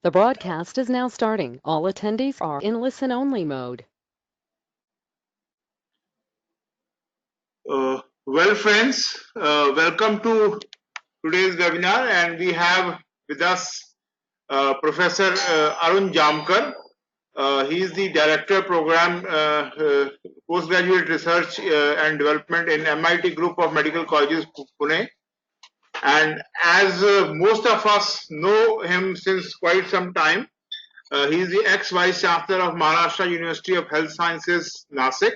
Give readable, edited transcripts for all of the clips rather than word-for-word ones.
The broadcast is now starting. All attendees are in listen-only mode. Well, friends, welcome to today's webinar, and we have with us Professor Arun Jamkar. He is the Director Program Postgraduate Research and Development in MIT Group of Medical Colleges, Pune. And as most of us know him since quite some time, he is the ex-Vice Chancellor of Maharashtra University of Health Sciences, Nasik,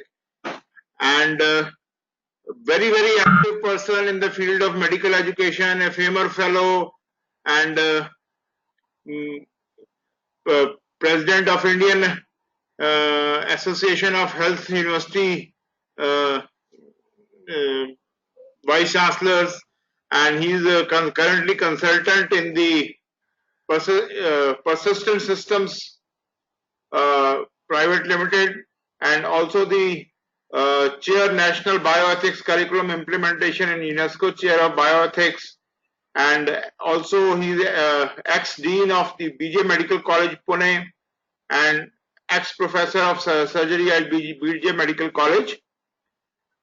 and very, very active person in the field of medical education, a FAMER Fellow, and President of Indian Association of Health University Vice Chancellors, and he is currently consultant in the Persistent Systems Private Limited, and also the Chair National Bioethics Curriculum Implementation in UNESCO Chair of Bioethics, and also he's ex-dean of the BJ Medical College Pune and ex-professor of surgery at BJ Medical College,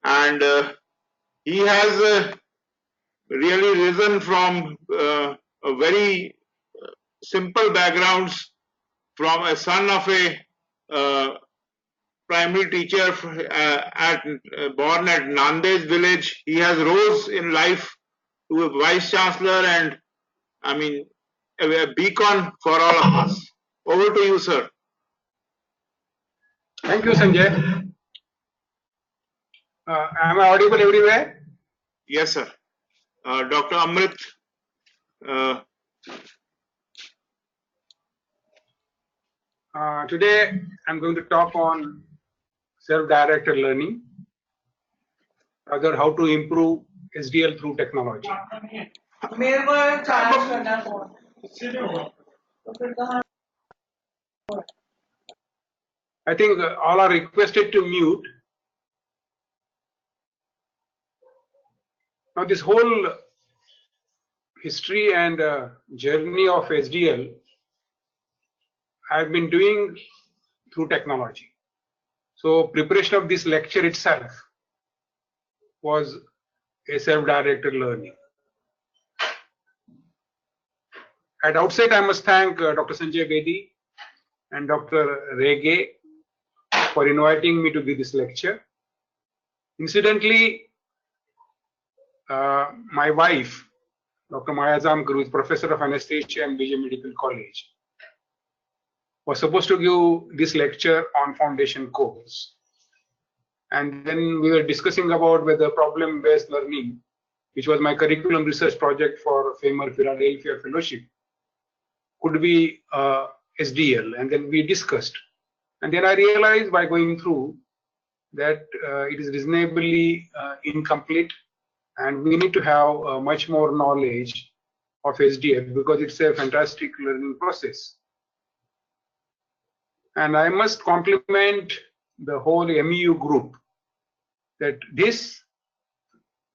and he has really risen from a very simple backgrounds, from a son of a primary teacher born at Nandej village. He has rose in life to a vice chancellor, and I mean a beacon for all of us. Over to you, sir. Thank you, Sanjay. Am I audible everywhere? Yes, sir. Dr. Amrit. Today I'm going to talk on self-directed learning, rather how to improve SDL through technology. I think all are requested to mute. Now this whole history and journey of SDL I've been doing through technology. So preparation of this lecture itself was a self-directed learning. At outset, I must thank Dr. Sanjay Bedi and Dr. Rege for inviting me to give this lecture. Incidentally, my wife, Dr. Maya Jamkar, who is Professor of Anesthesia at BJ Medical College, was supposed to give this lecture on foundation course. And then we were discussing about whether problem-based learning, which was my curriculum research project for FAMER Philadelphia Fellowship, could be SDL. And then we discussed. And then I realized by going through that it is reasonably incomplete, and we need to have much more knowledge of SDL because it's a fantastic learning process. And I must compliment the whole MeU group that this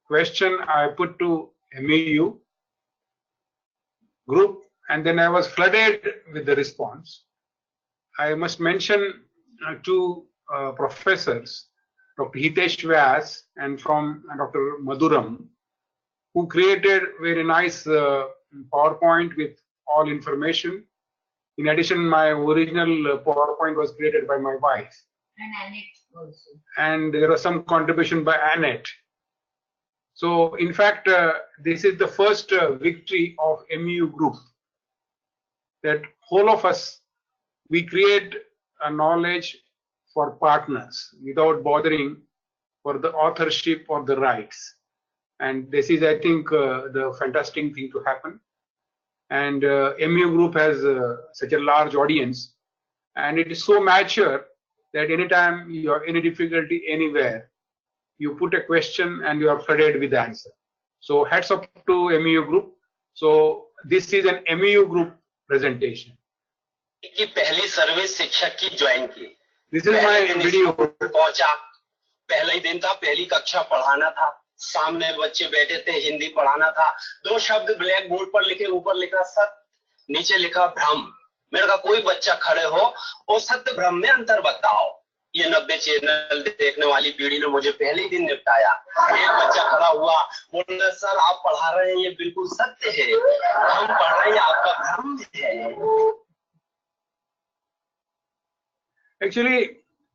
question I put to MeU group, and then I was flooded with the response. I must mention two professors, Dr. Hitesh Vyas and from Dr. Madhuram, who created very nice PowerPoint with all information. In addition, my original PowerPoint was created by my wife. And Annette also. And there was some contribution by Annette. So, in fact, this is the first victory of MeU group. That whole of us, we create a knowledge for partners without bothering for the authorship or the rights. And this is, I think, the fantastic thing to happen. And MeU group has such a large audience, and it is so mature that anytime you have any difficulty anywhere, you put a question and you are flooded with the answer. So hats up to MeU group. So this is an MeU group presentation. की पहली service शिक्षक की join की। This is my video. पहुंचा, पहला ही दिन था, पहली कक्षा पढ़ाना था, सामने बच्चे बैठे थे, हिंदी पढ़ाना था, दो शब्द ब्लैक बोर्ड पर लिखे, ऊपर लिखा सत्य, नीचे लिखा भ्रम, मैंने कहा कोई बच्चा खड़े हो और सत्य भ्रम में अंतर बताओ। ये 90 चैनल देखने वाली पीढ़ी ने मुझे पहले ही दिन निपटाया। एक बच्चा खड़ा हुआ, बोला सर आप पढ़ा रहे हैं ये बिल्कुल सत्य है, हम पढ़ रहे हैं आपका भ्रम है। Actually,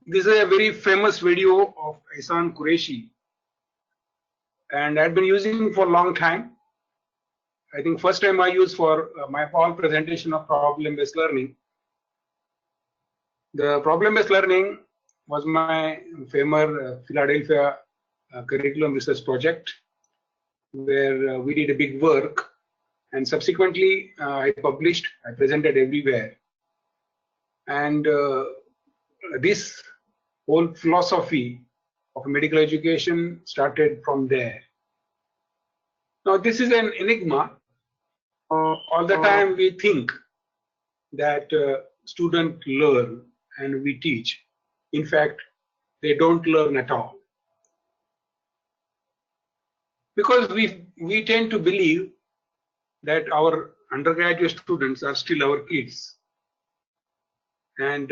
this is a very famous video of Ihsan Qureshi, and I've been using for a long time. I think first time I used for my fall presentation of problem-based learning. The problem-based learning was my famous Philadelphia curriculum research project, where we did a big work, and subsequently I published, I presented everywhere. And this whole philosophy of medical education started from there. Now this is an enigma. All the time we think that students learn and we teach. In fact, they don't learn at all. Because we tend to believe that our undergraduate students are still our kids. And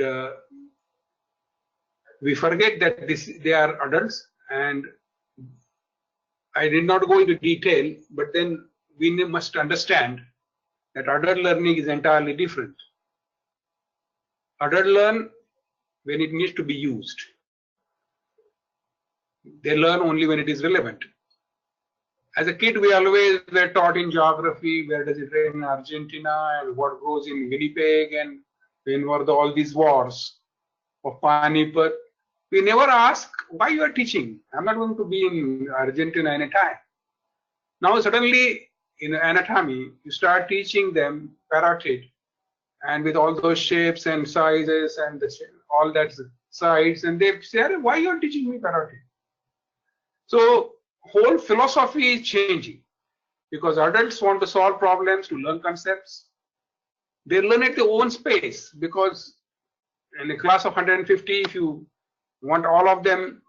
we forget that they are adults, and I did not go into detail, but then we must understand that adult learning is entirely different. Adults learn when it needs to be used. They learn only when it is relevant. As a kid, we always were taught in geography, where does it rain in Argentina, and what grows in Winnipeg, and when were all these wars of Panipat. We never ask why you are teaching. I'm not going to be in Argentina anytime. Now suddenly in anatomy, you start teaching them parotid, and with all those shapes and sizes and all that sides, and they say, why you are teaching me parotid? So whole philosophy is changing, because adults want to solve problems, to learn concepts. They learn at their own space, because in a class of 150, if you want all of them,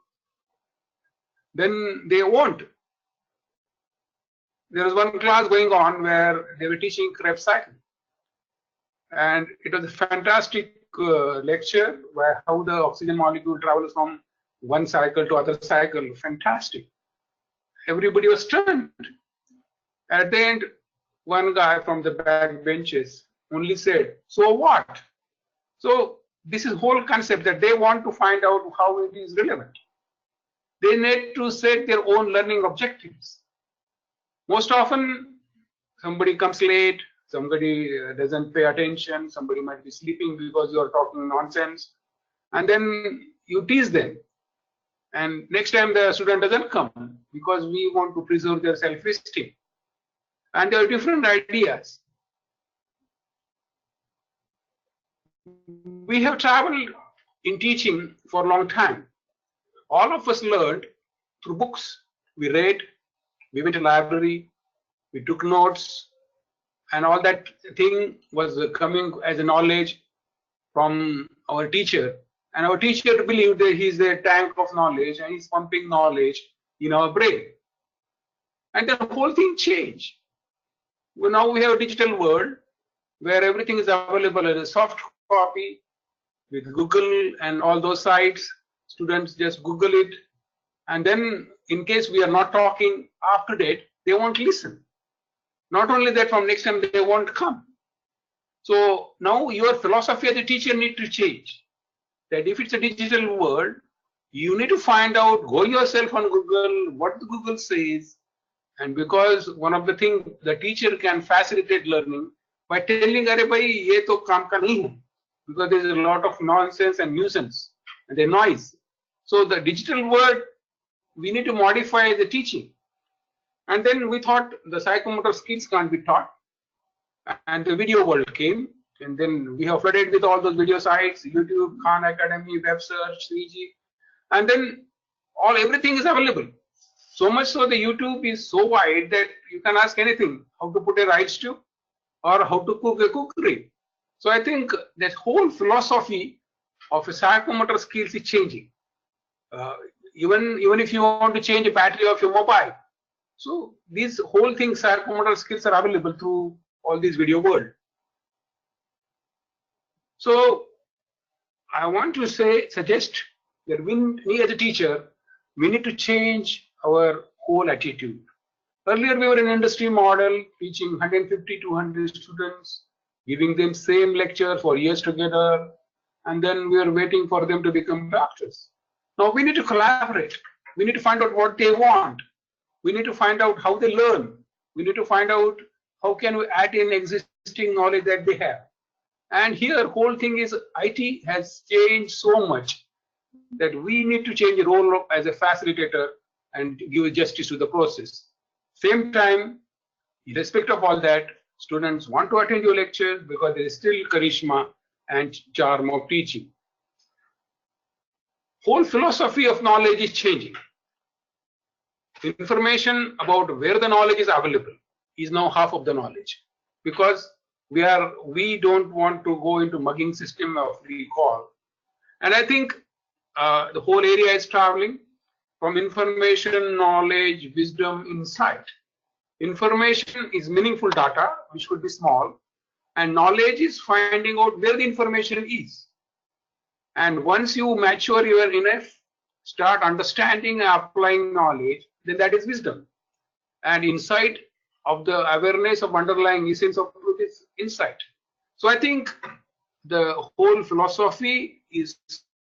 then they won't. There was one class going on where they were teaching Krebs cycle, and it was a fantastic lecture where how the oxygen molecule travels from one cycle to other cycle. Fantastic. Everybody was stunned. At the end, one guy from the back benches only said, so what? So this is whole concept that they want to find out how it is relevant. They need to set their own learning objectives. Most often, somebody comes late, somebody doesn't pay attention, somebody might be sleeping because you are talking nonsense, and then you tease them. And next time the student doesn't come, because we want to preserve their self-esteem. And there are different ideas. We have traveled in teaching for a long time. All of us learned through books. We read, we went to library, we took notes, and all that thing was coming as a knowledge from our teacher. And our teacher believed that he's a tank of knowledge and he's pumping knowledge in our brain. And the whole thing changed. Well, now we have a digital world where everything is available as a soft copy with Google and all those sites. Students just Google it, and then in case we are not talking up to date, they won't listen. Not only that, from next time they won't come. So now your philosophy as a teacher needs to change. That if it's a digital world, you need to find out, go yourself on Google, what the Google says. And because one of the things the teacher can facilitate learning by telling, "Arey bhai, ye to kaam ka nahi hai," because there is a lot of nonsense and nuisance and the noise. So the digital world, we need to modify the teaching. And then we thought the psychomotor skills can't be taught, and the video world came, and then we have flooded with all those video sites, YouTube, Khan Academy, web search, 3G, and then everything is available. So much so the YouTube is so wide that you can ask anything, how to put a rice stew or how to cook a cookery. So I think that whole philosophy of a psychomotor skills is changing. Even if you want to change the battery of your mobile. So these whole things, psychomotor skills, are available through all these video world. So I want to suggest that we as a teacher, we need to change our whole attitude. Earlier we were in industry model, teaching 150 to 200 students, giving them same lecture for years together, and then we are waiting for them to become doctors. Now we need to collaborate. We need to find out what they want. We need to find out how they learn. We need to find out how can we add in existing knowledge that they have. And here whole thing is IT has changed so much that we need to change the role as a facilitator and give justice to the process. Same time, irrespective of all that, students want to attend your lectures because there is still charisma and charm of teaching. Whole philosophy of knowledge is changing. Information about where the knowledge is available is now half of the knowledge, because we don't want to go into mugging system of recall. And I think the whole area is traveling from information, knowledge, wisdom, insight. Information is meaningful data, which could be small, and knowledge is finding out where the information is. And once you mature your enough, start understanding and applying knowledge, then that is wisdom. And insight of the awareness of underlying essence of truth is insight. So I think the whole philosophy is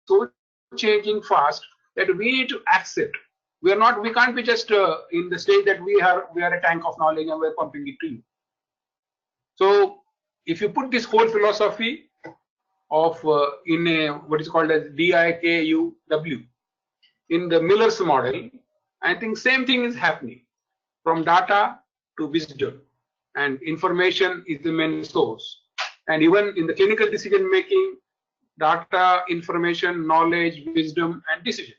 so changing fast that we need to accept. We can't be just in the state that we are a tank of knowledge and we're pumping it to you. So if you put this whole philosophy of in a what is called as DIKUW in the Miller's model, I think same thing is happening from data to wisdom, and information is the main source. And even in the clinical decision making, data, information, knowledge, wisdom, and decision.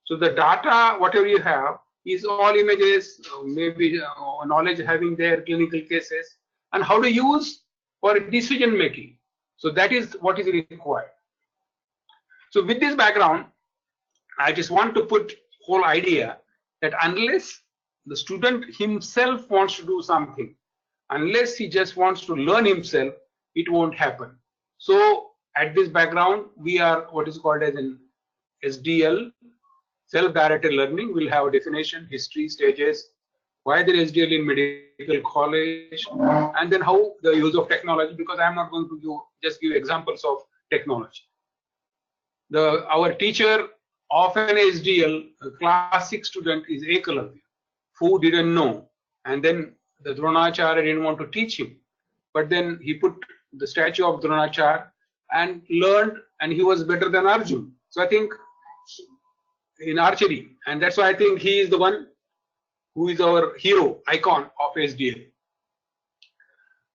So the data, whatever you have, is all images, maybe knowledge having their clinical cases, and how to use for decision making. So that is what is required. So with this background, I just want to put whole idea that unless the student himself wants to do something, unless he just wants to learn himself, it won't happen. So at this background, we are what is called as an SDL, self-directed learning. We'll have a definition, history, stages, why there is SDL in medical college, and then how the use of technology, because I'm not going to just give examples of technology. Our teacher of an SDL, a class 6 student, is Ekalavya, who didn't know, and then the Dronacharya didn't want to teach him, but then he put the statue of Dronacharya and learned, and he was better than Arjun. So I think in archery, and that's why I think he is the one who is our hero, icon of SDL.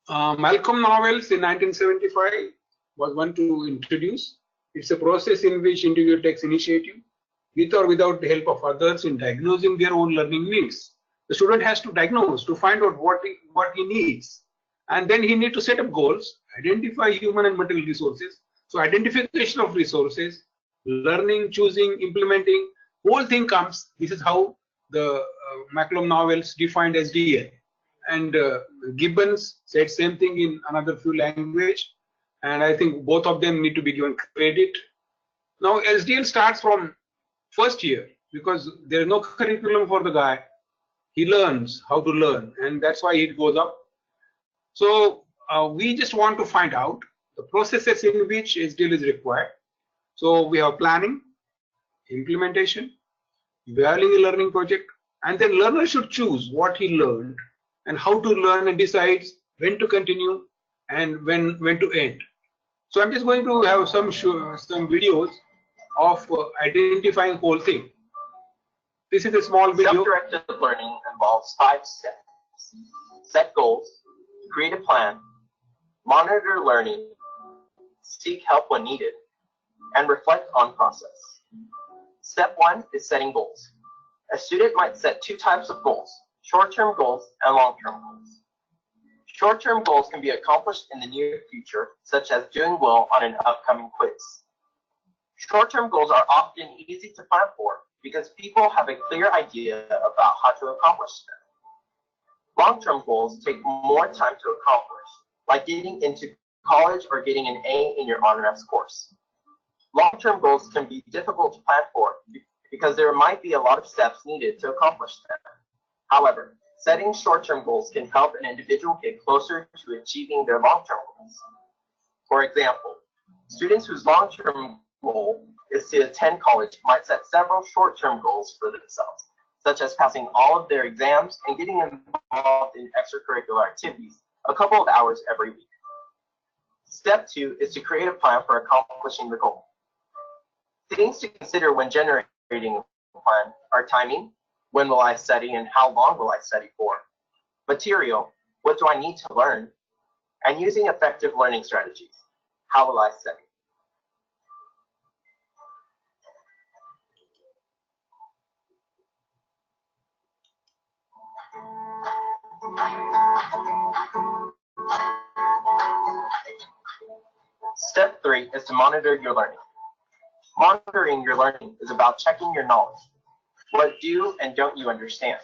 Malcolm novels in 1975 was one to introduce. It's a process in which individual takes initiative with or without the help of others in diagnosing their own learning needs. The student has to diagnose to find out what he needs, and then he needs to set up goals, identify human and material resources. So identification of resources, learning, choosing, implementing, whole thing comes. This is how the Malcolm novels defined SDL, and Gibbons said same thing in another few language, and I think both of them need to be given credit. Now SDL starts from first year because there is no curriculum for the guy. He learns how to learn, and that's why it goes up. So we just want to find out the processes in which SDL is required. So we have planning, implementation, evaluating a learning project, and then learner should choose what he learned and how to learn, and decides when to continue and when to end. So I'm just going to have some videos of identifying whole thing. This is a small video. Self-directed learning involves 5 steps. Set goals, create a plan, monitor learning, seek help when needed, and reflect on process. Step 1 is setting goals. A student might set 2 types of goals, short-term goals and long-term goals. Short-term goals can be accomplished in the near future, such as doing well on an upcoming quiz. Short-term goals are often easy to plan for because people have a clear idea about how to accomplish them. Long-term goals take more time to accomplish, like getting into college or getting an A in your honors course. Long-term goals can be difficult to plan for because there might be a lot of steps needed to accomplish them. However, setting short-term goals can help an individual get closer to achieving their long-term goals. For example, students whose long-term goal is to attend college might set several short-term goals for themselves, such as passing all of their exams and getting involved in extracurricular activities a couple of hours every week. Step 2 is to create a plan for accomplishing the goal. Things to consider when generating a plan are timing, when will I study and how long will I study for, material, what do I need to learn, and using effective learning strategies, how will I study. Step 3 is to monitor your learning. Monitoring your learning is about checking your knowledge. What do and don't you understand?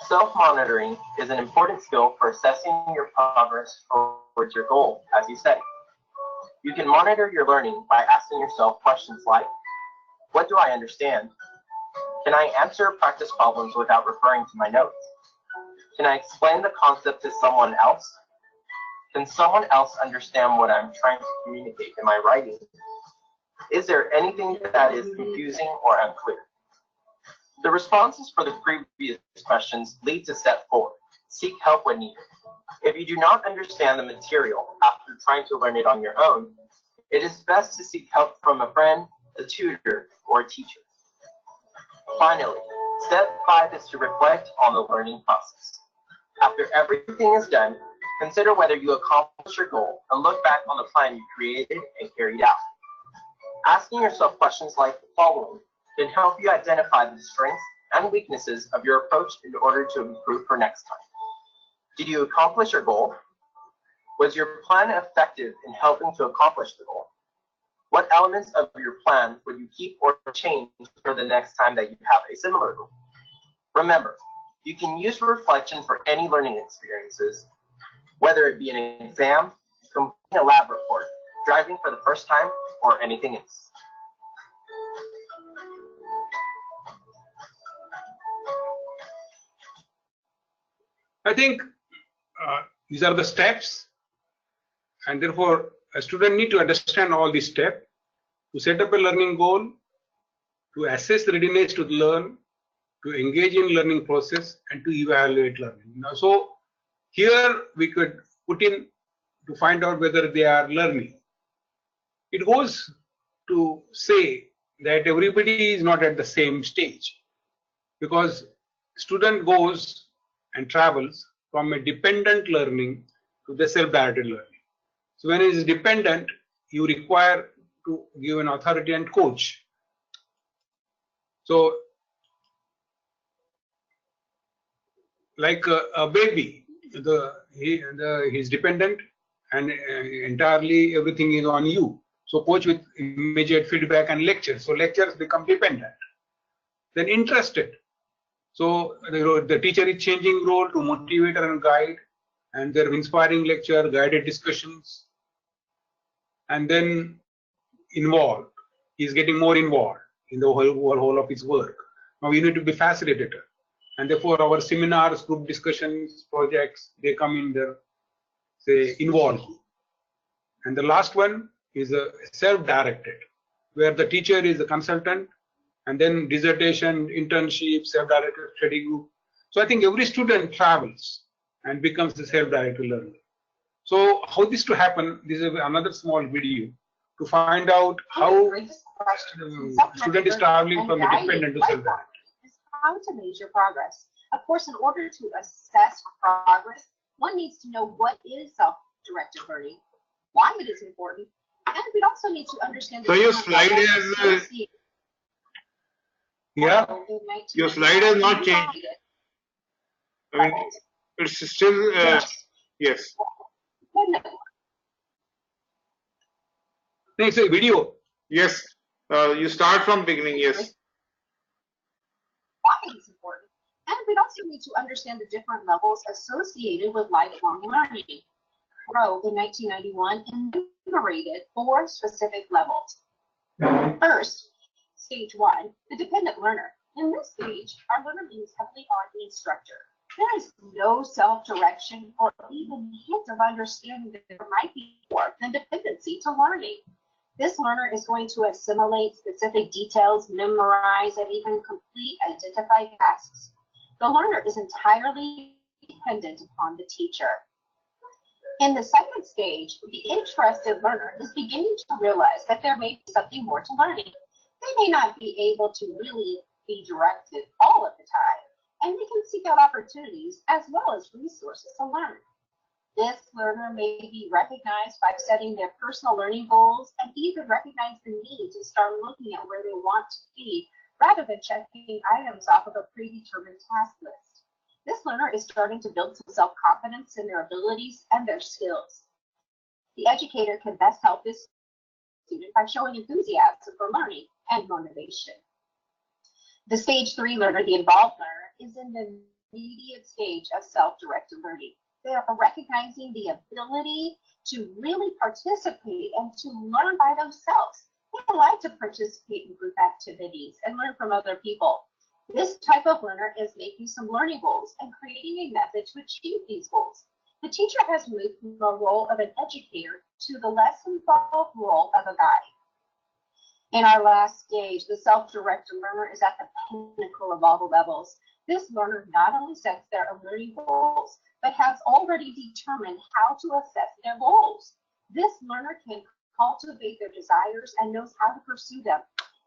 Self-monitoring is an important skill for assessing your progress towards your goal as you study. You can monitor your learning by asking yourself questions like, what do I understand? Can I answer practice problems without referring to my notes? Can I explain the concept to someone else? Can someone else understand what I'm trying to communicate in my writing? Is there anything that is confusing or unclear? The responses for the previous questions lead to step 4, seek help when needed. If you do not understand the material after trying to learn it on your own, it is best to seek help from a friend, a tutor, or a teacher. Finally, step 5 is to reflect on the learning process. After everything is done, consider whether you accomplished your goal and look back on the plan you created and carried out. Asking yourself questions like the following can help you identify the strengths and weaknesses of your approach in order to improve for next time. Did you accomplish your goal? Was your plan effective in helping to accomplish the goal? What elements of your plan would you keep or change for the next time that you have a similar goal? Remember, you can use reflection for any learning experiences, whether it be an exam, completing a lab report, driving for the first time, or anything else. I think these are the steps, and therefore a student need to understand all these steps to set up a learning goal, to assess readiness to learn, to engage in learning process, and to evaluate learning. Now, so here we could put in to find out whether they are learning. It goes to say that everybody is not at the same stage, because student goes and travels from a dependent learning to the self-directed learning. So when it is dependent, you require to give an authority and coach. So like a baby, he's dependent and entirely everything is on you. So coach with immediate feedback and lectures. So lectures become dependent. Then interested. So the teacher is changing role to motivator and guide, and they're inspiring lecture, guided discussions, and then involved. He's getting more involved in the whole of his work. Now you need to be facilitator, and therefore our seminars, group discussions, projects, they come in there, say involved. And the last one is a self-directed, where the teacher is a consultant, and then dissertation, internship, self-directed study group. So I think every student travels and becomes a self-directed learner. So how this to happen, this is another small video to find out how student is traveling from the dependent to self-directed. How to measure progress. Of course, in order to assess progress, one needs to know what is self-directed learning, why it is important, and we'd also need to understand. So your slide is yeah. Your slide has not changed. I mean, it's still yes. It's a video. Yes. You start from beginning. Yes. Why it is important, and we'd also need to understand the different levels associated with lifelong learning. Crow in 1991 enumerated 4 specific levels. First, stage 1, the dependent learner. In this stage, our learner leans heavily on the instructor. There is no self-direction or even hint of understanding that there might be more than dependency to learning. This learner is going to assimilate specific details, memorize, and even complete identified tasks. The learner is entirely dependent upon the teacher. In the second stage, the interested learner is beginning to realize that there may be something more to learning. They may not be able to really be directed all of the time, and they can seek out opportunities as well as resources to learn. This learner may be recognized by setting their personal learning goals and even recognize the need to start looking at where they want to be rather than checking items off of a predetermined task list. This learner is starting to build some self-confidence in their abilities and their skills. The educator can best help this student by showing enthusiasm for learning and motivation. The stage 3 learner, the involved learner, is in the immediate stage of self-directed learning. They are recognizing the ability to really participate and to learn by themselves. They like to participate in group activities and learn from other people. This type of learner is making some learning goals and creating a method to achieve these goals. The teacher has moved from the role of an educator to the less involved role of a guide. In our last stage, the self-directed learner is at the pinnacle of all the levels. This learner not only sets their own learning goals, but has already determined how to assess their goals. This learner can cultivate their desires and knows how to pursue them.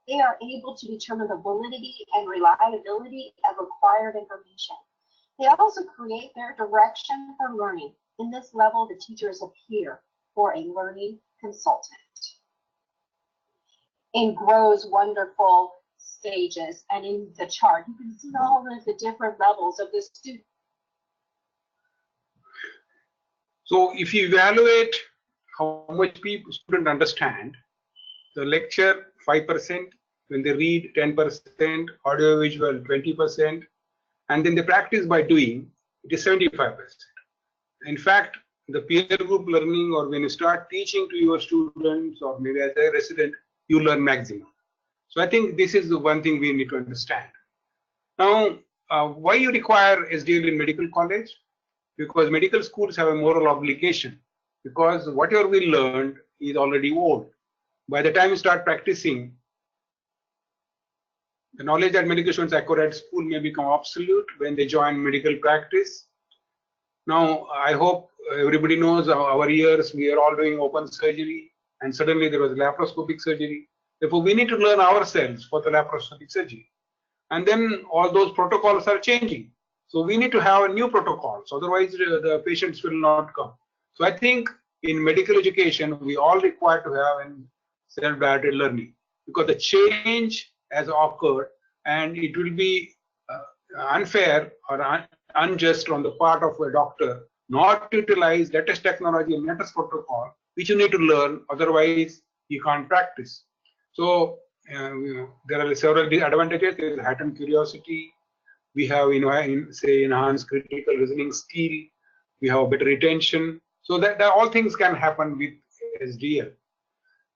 They are able to determine the validity and reliability of acquired information. They also create their direction for learning. In this level, the teachers appear for a learning consultant. In Grow's wonderful stages and in the chart, you can see all of the different levels of the student. So if you evaluate how much students understand, the lecture 5%, when they read 10%, audiovisual 20%, and then they practice by doing, it is 75%. In fact, the peer group learning, or when you start teaching to your students or maybe as a resident, you learn maximum. So I think this is the one thing we need to understand. Now, why you require SDL in medical college? Because medical schools have a moral obligation, because whatever we learned is already old. By the time you start practicing, the knowledge that medical students acquire at school may become obsolete when they join medical practice. Now, I hope everybody knows our years, we are all doing open surgery, and suddenly there was laparoscopic surgery. Therefore, we need to learn ourselves for the laparoscopic surgery. And then all those protocols are changing. So we need to have new protocols, otherwise the patients will not come. So I think in medical education, we all require to have self-directed learning, because the change has occurred and it will be unfair or unjust on the part of a doctor not to utilize latest technology and latest protocol, which you need to learn, otherwise you can't practice. So there are several advantages. There is heightened curiosity. We have, say, enhanced critical reasoning skill. We have better retention. So that all things can happen with SDL.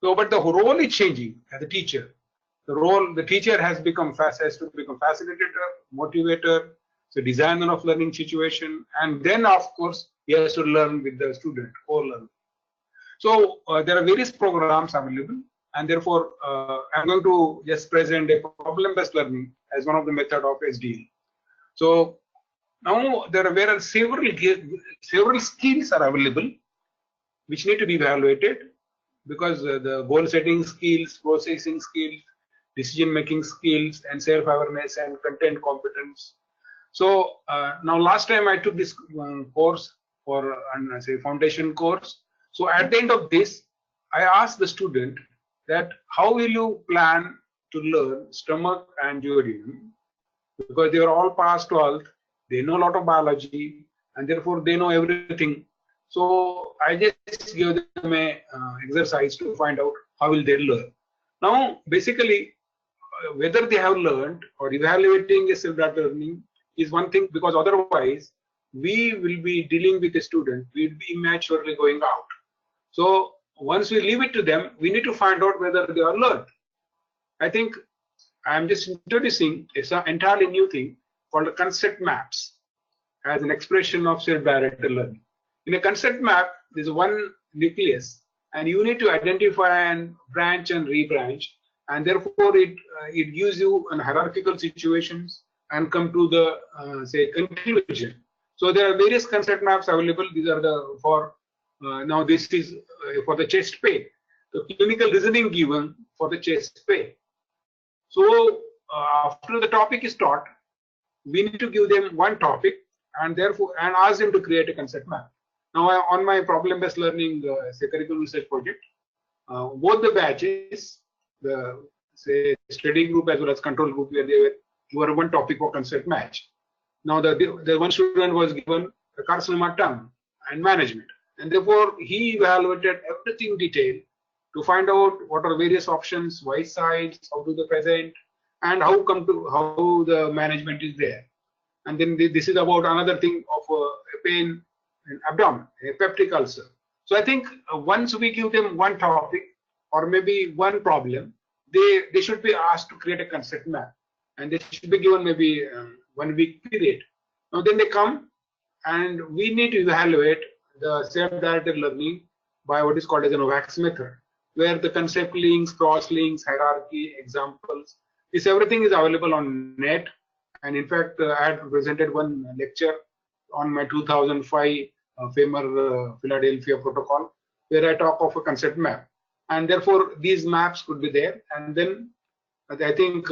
So, but the role is changing as a teacher. The teacher has to become facilitator, motivator, so designer of learning situation, and then of course he has to learn with the student, co-learn. So there are various programs available, and therefore I'm going to just present a problem-based learning as one of the method of SDL. So now there are several skills are available which need to be evaluated, because the goal setting skills, processing skills, decision making skills, and self-awareness and content competence. So now last time I took this course for say foundation course. So at the end of this, I asked the student that how will you plan to learn stomach and duodenum, because they are all past 12th, they know a lot of biology, and therefore they know everything. So I just give them a exercise to find out how will they learn. Now basically whether they have learned or evaluating a self-directed learning is one thing, because otherwise we will be dealing with a student, we will be immaturely going out. So once we leave it to them, we need to find out whether they are learned. I think I'm just introducing an entirely new thing called concept maps as an expression of self-directed learning. In a concept map, there's one nucleus, and you need to identify and branch and rebranch, and therefore it gives you an hierarchical situations and come to the say conclusion. So there are various concept maps available. These are the for now this is for the chest pain. The clinical reasoning given for the chest pain. So after the topic is taught, we need to give them one topic and therefore and ask them to create a concept map. Now on my problem-based learning say curriculum research project, both the batches, the say study group as well as control group, where they were one topic for concept match. Now the one student was given the carcinoma tongue and management, and therefore he evaluated everything detailed to find out what are various options, why sides, how do they present, and how the management is there. And then this is about another thing of a pain in abdomen, a peptic ulcer. So I think once we give them one topic or maybe one problem, they should be asked to create a concept map, and they should be given maybe 1 week period. Now then they come, and we need to evaluate the self-directed learning by what is called as an OVAX method, where the concept links, cross links, hierarchy, examples, this everything is available on net. And in fact, I had presented one lecture on my 2005 FAMER Philadelphia protocol, where I talk of a concept map, and therefore these maps could be there. And then I think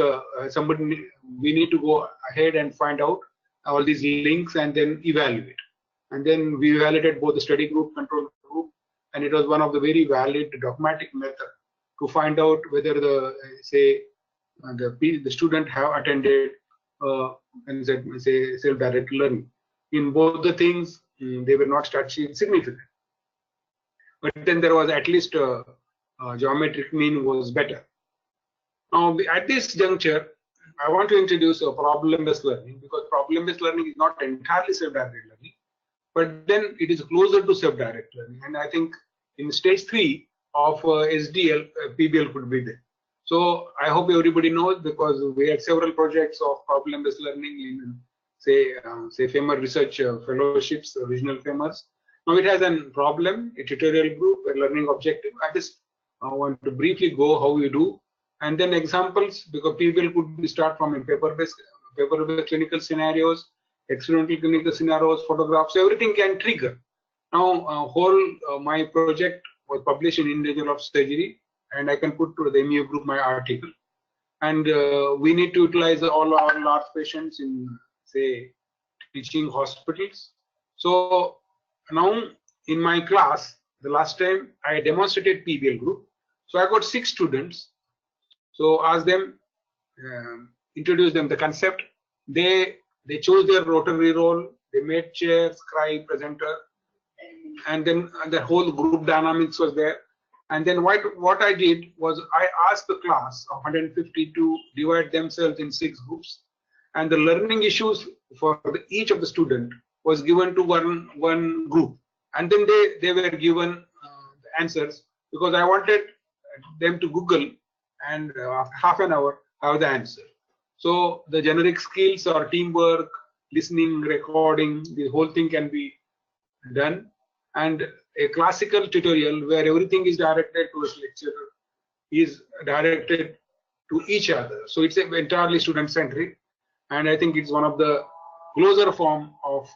we need to go ahead and find out all these links and then evaluate. And then we evaluated both the study group, control group, and it was one of the very valid dogmatic method to find out whether the student have attended and say self-directed learning. In both the things, they were not statistically significant, but then there was at least geometric mean was better. Now at this juncture, I want to introduce a problem-based learning, because problem-based learning is not entirely self-directed learning, but then it is closer to self-directed learning. And I think in stage 3 of SDL, PBL could be there. So I hope everybody knows, because we had several projects of problem-based learning in say FAMER research fellowships, regional FAMERs. Now it has a problem, a tutorial group, a learning objective. I just want to briefly go how you do, and then examples, because people could start from paper-based clinical scenarios, experimental clinical scenarios, photographs, everything can trigger. Now my project was published in Indian Journal of Surgery, and I can put to the MeU group my article. And we need to utilize all our large patients in say teaching hospitals. So now in my class, the last time I demonstrated PBL group. So I got 6 students. So ask them, introduce them the concept. They chose their rotary role. They made chair, scribe, presenter, and then the whole group dynamics was there. And then what I did was I asked the class of 150 to divide themselves in 6 groups, and the learning issues for each of the student was given to one group, and then they were given the answers, because I wanted them to Google and after half an hour have the answer. So the generic skills or teamwork, listening, recording, the whole thing can be done. And a classical tutorial where everything is directed to a lecturer is directed to each other. So it's entirely student-centric, and I think it's one of the closer form of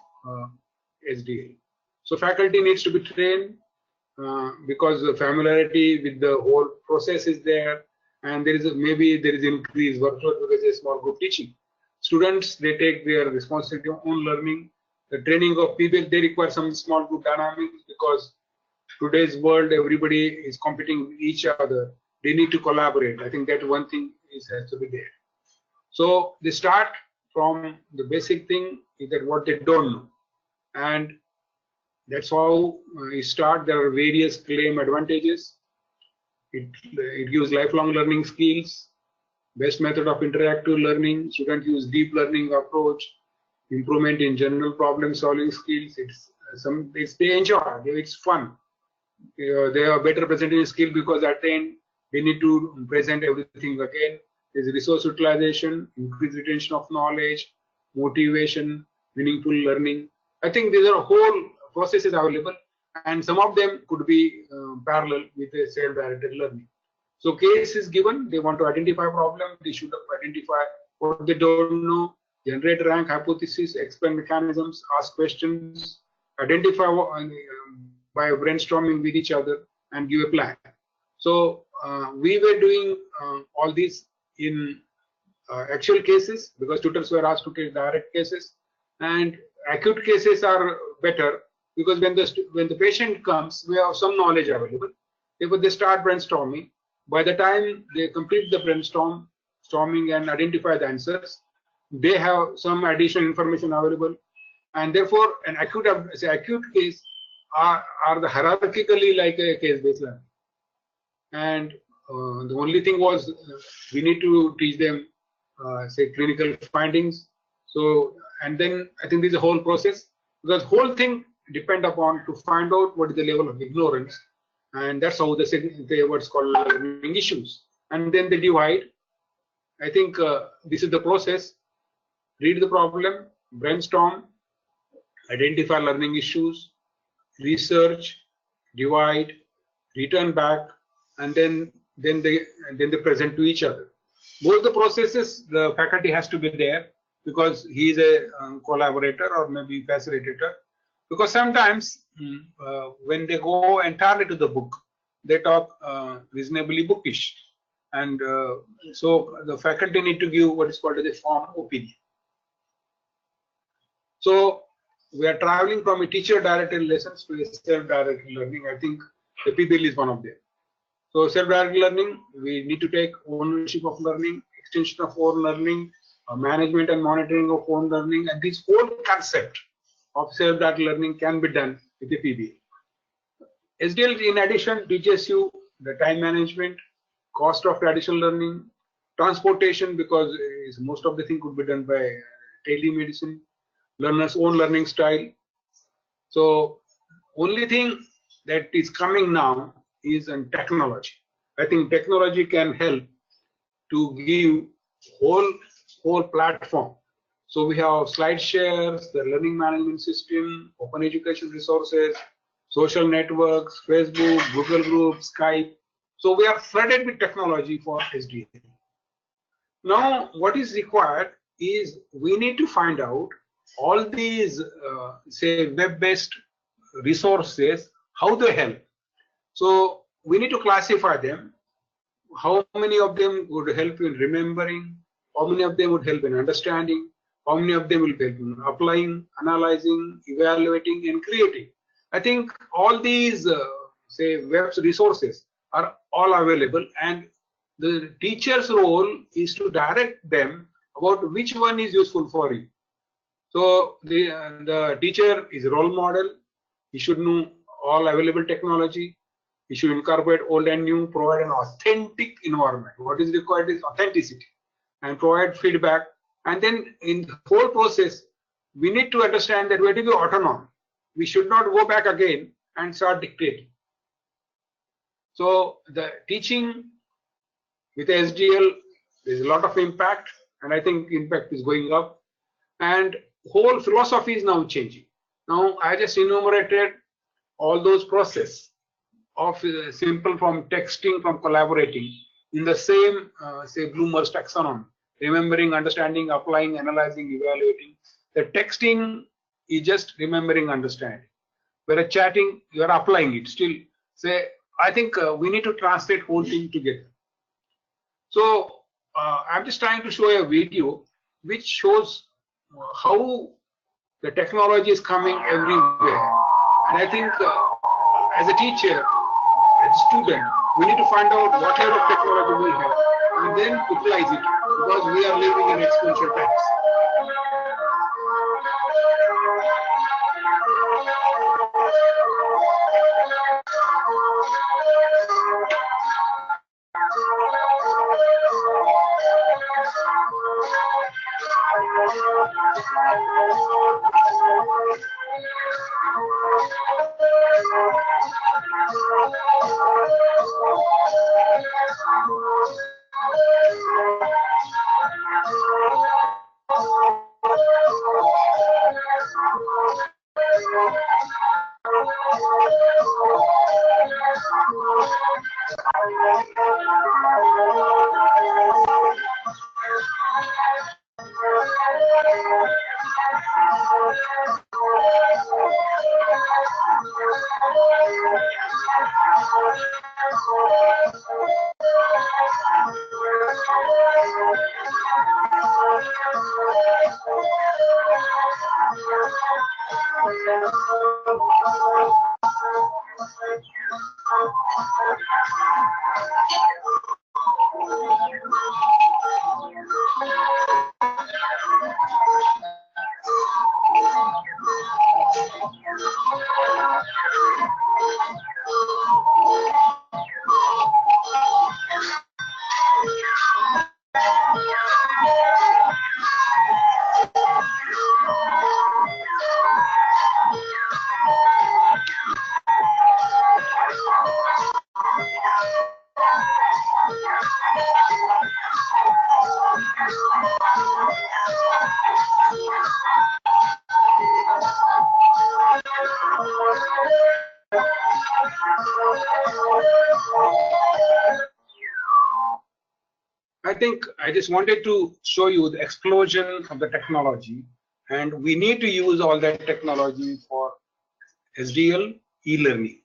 SDL. So faculty needs to be trained because the familiarity with the whole process is there, and maybe there is increased workload because it's small group teaching. Students, they take their responsibility on own learning. The training of people, they require some small group dynamics, because today's world, everybody is competing with each other. They need to collaborate. I think that one thing has to be there. So they start from the basic thing, is that what they don't know, and that's how you start. There are various claim advantages. It gives lifelong learning skills, best method of interactive learning. Students use deep learning approach. improvement in general problem solving skills. They enjoy. It's fun. They are better presentation skill because at the end they need to present everything again. There's resource utilization, increased retention of knowledge, motivation, meaningful learning. I think these are whole processes available, and some of them could be parallel with a self-directed learning. So case is given, they want to identify problem, they should identify what they don't know, generate rank hypothesis, explain mechanisms, ask questions, identify by brainstorming with each other and give a plan. So we were doing all these in actual cases because tutors were asked to take direct cases, and acute cases are better because when the patient comes, we have some knowledge available. Therefore, they start brainstorming. By the time they complete the brainstorming and identify the answers, they have some additional information available, and therefore an acute case are the hierarchically like a case-based learning. And the only thing was we need to teach them say clinical findings. So, and then I think this is a whole process because whole thing depend upon to find out what is the level of ignorance, and that's how they what's called learning issues, and then they divide. I think this is the process: read the problem, brainstorm, identify learning issues, research, divide, return back, and then they present to each other. Both the processes, the faculty has to be there because he is a collaborator or maybe facilitator. Because sometimes when they go entirely to the book, they talk reasonably bookish, and so the faculty need to give what is called as a form opinion. So we are traveling from a teacher-directed lessons to a self-directed learning. I think the PBL is one of them. So self-directed learning, we need to take ownership of learning, extension of own learning, management and monitoring of own learning, and this whole concept of self-directed learning can be done with the PBL. SDL in addition teaches you the time management, cost of traditional learning, transportation because most of the thing could be done by telemedicine, learner's own learning style. So only thing that is coming now is in technology. I think technology can help to give whole platform. So we have slide shares, the learning management system, open education resources, social networks, Facebook, Google Groups, Skype. So we are flooded with technology for SDL. Now what is required is we need to find out all these say web-based resources, how they help. So we need to classify them. How many of them would help in remembering? How many of them would help in understanding? How many of them will help in applying, analyzing, evaluating, and creating? I think all these say web resources are all available, and the teacher's role is to direct them about which one is useful for you. So the teacher is a role model. He should know all available technology. He should incorporate old and new, provide an authentic environment. What is required is authenticity, and provide feedback. And then in the whole process, we need to understand that we have to be autonomous. We should not go back again and start dictating. So the teaching with SDL, there's a lot of impact, and I think impact is going up. And whole philosophy is now changing. Now I just enumerated all those processes of simple from texting, from collaborating in the same say Bloom's taxonomy: remembering, understanding, applying, analyzing, evaluating. The texting is just remembering, understanding. Whereas chatting, you are applying it. Still, say I think we need to translate whole thing together. So I'm just trying to show a video which shows how the technology is coming everywhere, and I think as a teacher, as a student, we need to find out what kind of technology we have and then utilize it, because we are living in exponential times. I think I just wanted to show you the explosion of the technology, and we need to use all that technology for SDL e-learning.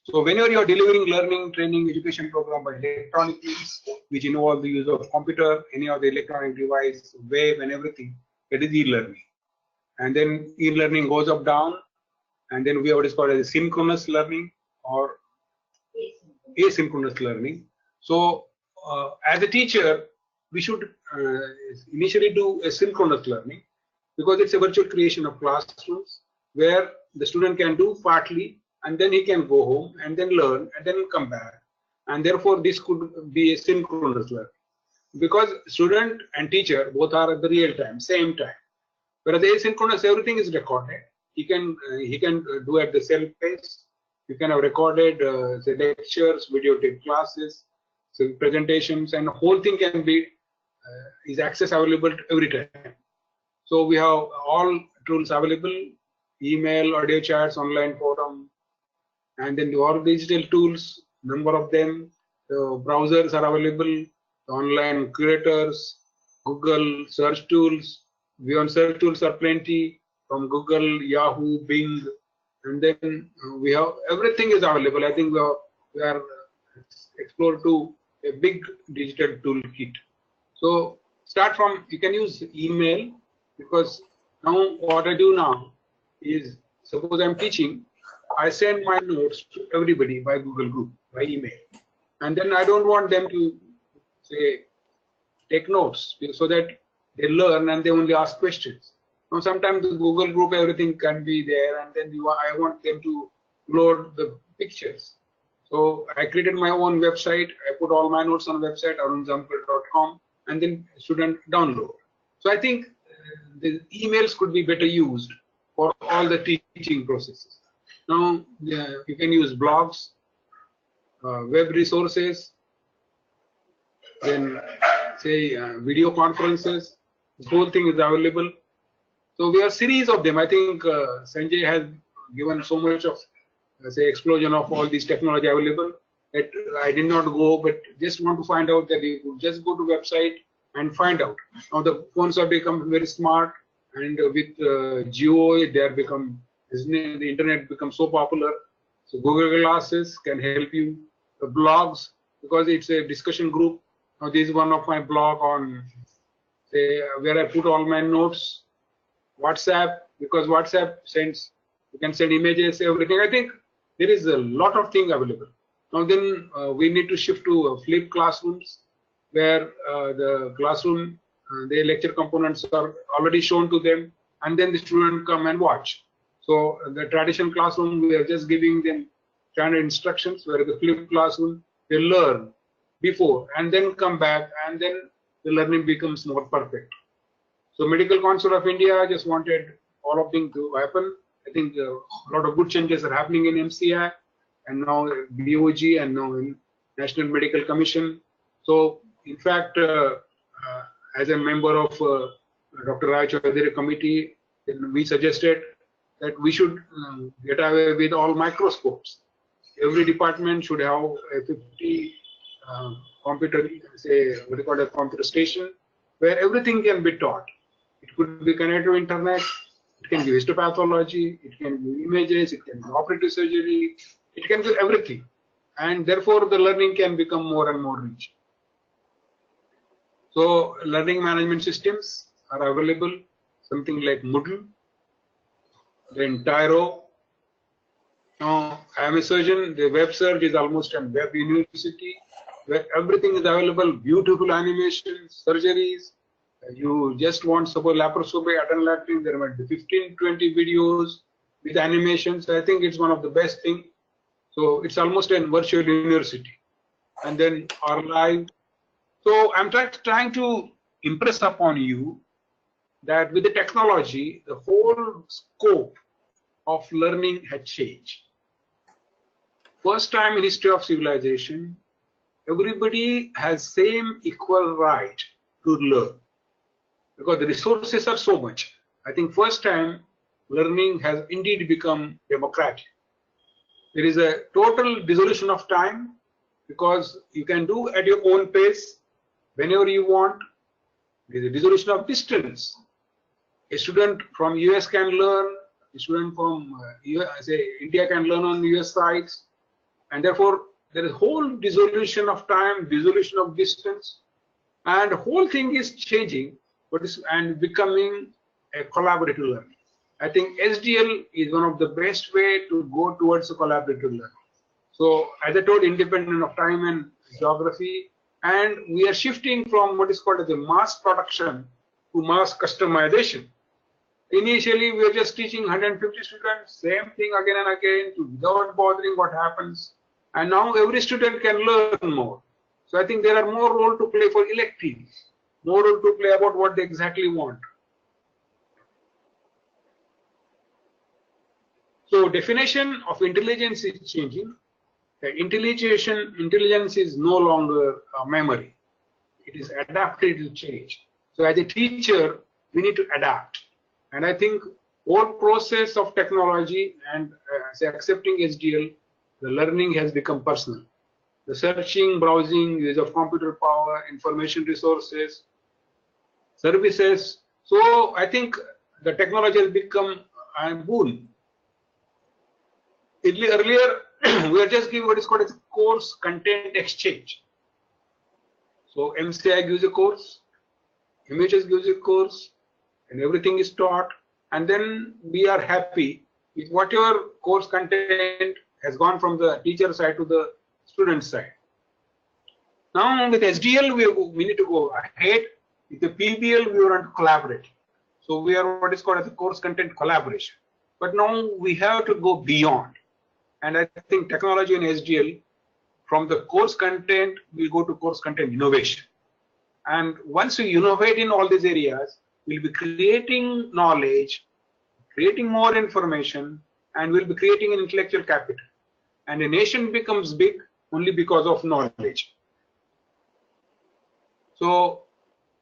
So whenever you're delivering learning, training, education program by electronic means, which involve the use of computer, any of the electronic device, web and everything, that is e-learning. And then e-learning goes up, down, and then we have what is called as synchronous learning or asynchronous learning. So as a teacher, we should initially do a synchronous learning, because it's a virtual creation of classrooms where the student can do partly and then he can go home and then learn and then come back. And therefore, this could be a synchronous learning, because student and teacher both are at the real time, same time. Whereas asynchronous, everything is recorded. He can do at the self pace. You can have recorded say lectures, videotape classes, so presentations, and the whole thing can be is access available every time. So we have all tools available: email, audio chats, online forum, and then all digital tools, number of them. The browsers are available, the online curators, Google search tools. Beyond search tools are plenty from Google, Yahoo, Bing, and then we have everything is available. I think we are explored to a big digital toolkit. So start from, you can use email, because now what I do now is, suppose I'm teaching, I send my notes to everybody by Google Group, by email, and then I don't want them to say take notes, so that they learn and they only ask questions. Now sometimes the Google Group, everything can be there, and then I want them to load the pictures. So I created my own website. I put all my notes on the website, arunzampal.com, and then student download. So I think the emails could be better used for all the teaching processes. Now you can use blogs, web resources, then say video conferences. The whole thing is available. So we have series of them. I think Sanjay has given so much of say explosion of all these technology available that I did not go, but just want to find out that you could just go to website and find out. Now the phones have become very smart, and with Geo they have become, the internet becomes so popular. So Google Glasses can help you. The blogs, because it's a discussion group. Now this is one of my blog on say where I put all my notes. WhatsApp, because WhatsApp sends, you can send images, everything. I think there is a lot of things available. Now then we need to shift to flipped classrooms, where the classroom, the lecture components are already shown to them, and then the student come and watch. So the traditional classroom, we are just giving them standard instructions, where the flipped classroom, they learn before and then come back, and then the learning becomes more perfect. So Medical Council of India just wanted all of things to happen. I think a lot of good changes are happening in MCI and now BOG and now in National Medical Commission. So in fact, as a member of Dr. Rai Chaudhary committee, we suggested that we should get away with all microscopes. Every department should have a 50 computer, say, what do you call a computer station, where everything can be taught. It could be connected to internet, it can give histopathology, it can give images, it can give operative surgery, it can give everything. And therefore, the learning can become more and more rich. So, learning management systems are available, something like Moodle, then Tyro. Now, I am a surgeon. The web search is almost a web university where everything is available, beautiful animations, surgeries. You just want suppose laparoscopy, adrenaline, there might be 15, 20 videos with animations. I think it's one of the best things. So it's almost a virtual university. And then our live. So I'm trying to impress upon you that with the technology, the whole scope of learning had changed. First time in history of civilization, everybody has same equal right to learn because the resources are so much. I think first time learning has indeed become democratic. There is a total dissolution of time because you can do at your own pace whenever you want. There is a dissolution of distance. A student from US can learn, a student from say India can learn on US sites, and therefore there is whole dissolution of time, dissolution of distance, and the whole thing is changing and becoming a collaborative learning. I think SDL is one of the best way to go towards a collaborative learning. So as I told, independent of time and geography, and we are shifting from what is called as a mass production to mass customization. Initially, we were just teaching 150 students, same thing again and again, without bothering what happens. And now every student can learn more. So I think there are more role to play for electives, more role to play about what they exactly want. So definition of intelligence is changing. Intelligence is no longer memory. It is adapted to change. So as a teacher, we need to adapt. And I think whole process of technology and say accepting SDL, the learning has become personal. The searching, browsing, use of computer power, information resources, services. So I think the technology has become a boon. Earlier, we are just giving what is called as course content exchange. So MCI gives a course, MHS gives a course, and everything is taught, and then we are happy with whatever course content has gone from the teacher side to the student side. Now with SDL, we need to go ahead. With the PBL, we want to collaborate. So we are what is called as a course content collaboration. But now we have to go beyond. And I think technology and SDL, from the course content, we go to course content innovation. And once we innovate in all these areas, we'll be creating knowledge, creating more information, and we'll be creating an intellectual capital. And a nation becomes big only because of knowledge. So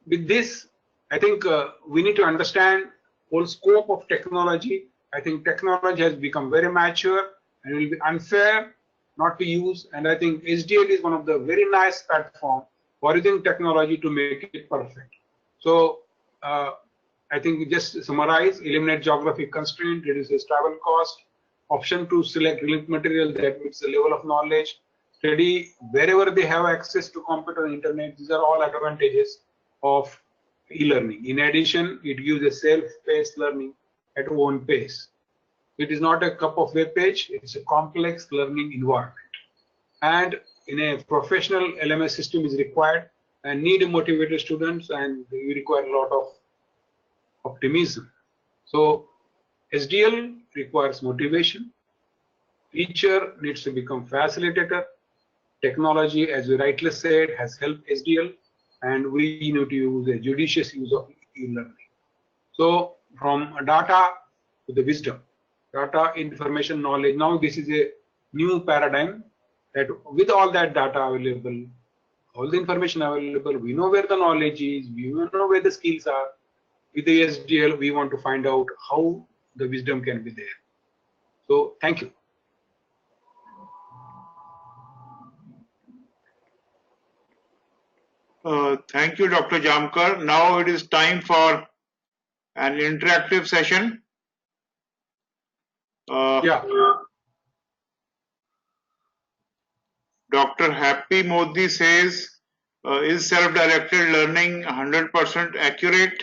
with this, I think we need to understand whole scope of technology. I think technology has become very mature and it will be unfair not to use. And I think SDL is one of the very nice platform for using technology to make it perfect. So I think we just summarize: eliminate geographic constraint, reduces travel cost, option to select relevant material that meets the level of knowledge, study wherever they have access to computer and internet. These are all advantages of e-learning. In addition, it gives a self-paced learning at own pace. It is not a cup of web page, it's a complex learning environment. And in a professional LMS system is required and need motivated students, and you require a lot of optimism. So SDL requires motivation. Teacher needs to become facilitator. Technology, as we rightly said, has helped SDL, and we need to use a judicious use of e-learning. So from data to the wisdom, data, information, knowledge. Now this is a new paradigm that with all that data available, all the information available, we know where the knowledge is, we know where the skills are. With the SDL, we want to find out how the wisdom can be there. So thank you. Thank you, Dr. Jamkar. Now it is time for an interactive session. Dr. Happy Modi says, is self-directed learning 100% accurate?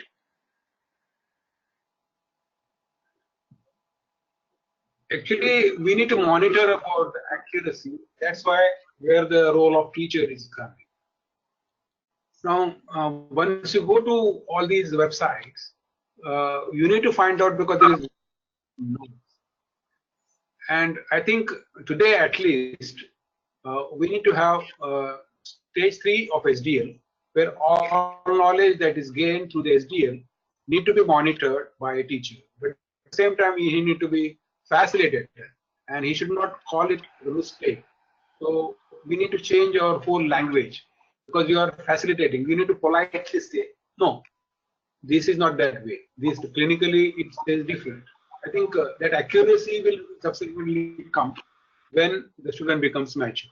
Actually, we need to monitor about the accuracy. That's why where the role of teacher is coming. Now, once you go to all these websites, you need to find out because there is no. And I think today at least, we need to have stage 3 of SDL, where all knowledge that is gained through the SDL need to be monitored by a teacher. But at the same time, he need to be facilitated, and he should not call it a mistake. So we need to change our whole language, because you are facilitating. You need to politely say, no, this is not that way. This clinically it is different. I think that accuracy will subsequently come when the student becomes mature.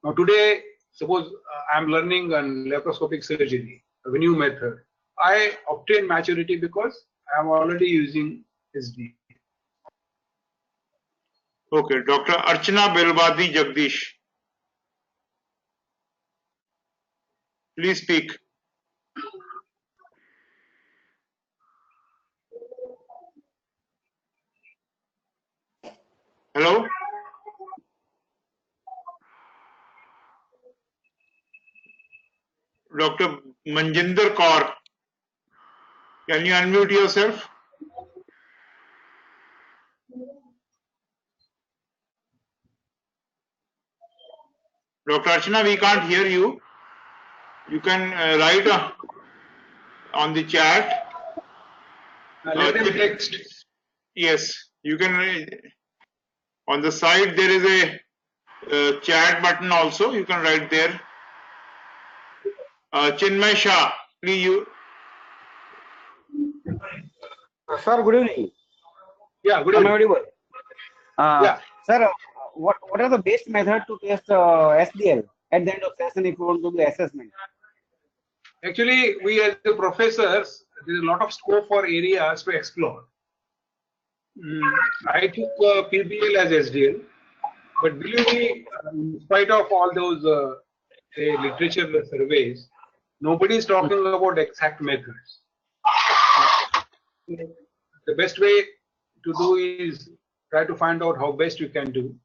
Now today, suppose I am learning on laparoscopic surgery, a new method. I obtain maturity because I am already using SD. Okay, Dr. Archana Belwadi Jagdish. Please speak. Hello? Dr. Manjinder Kaur, can you unmute yourself? Dr. Archana, we can't hear you. You can write on the chat. Let them text. Yes, you can. On the side there is a chat button also. You can write there. Chinmay Shah, please you. Sir, good evening. Yeah, good Am I evening. audible? Yeah. Sir, what are the best method to test SDL at the end of session if you want to do assessment? Actually, we as the professors, there is a lot of scope for areas to explore. I took PBL as SDL, but believe me, in spite of all those say literature surveys, nobody is talking about exact methods. The best way to do is try to find out how best you can do,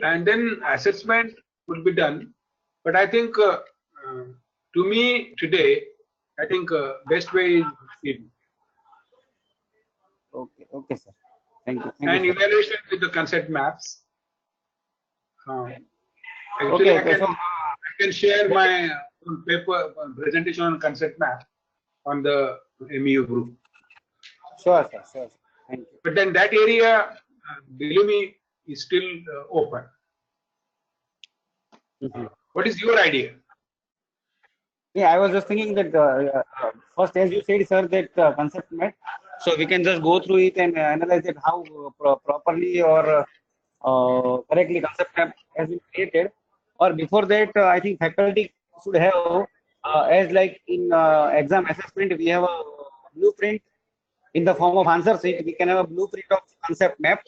and then assessment will be done. But I think, to me today, I think best way is feedback. Okay, sir. Thank you. And evaluation with the concept maps. Actually, Okay, I can share my paper presentation on concept map on the MeU group. Sure, sir. Sure. Thank you. But then that area, believe me, is still open. What is your idea? Yeah, I was just thinking that first, as you said, sir, that concept map. So we can just go through it and analyze it how properly or correctly concept map has been created. Or before that, I think faculty should have, as like in exam assessment, we have a blueprint in the form of answer sheet. We can have a blueprint of concept map,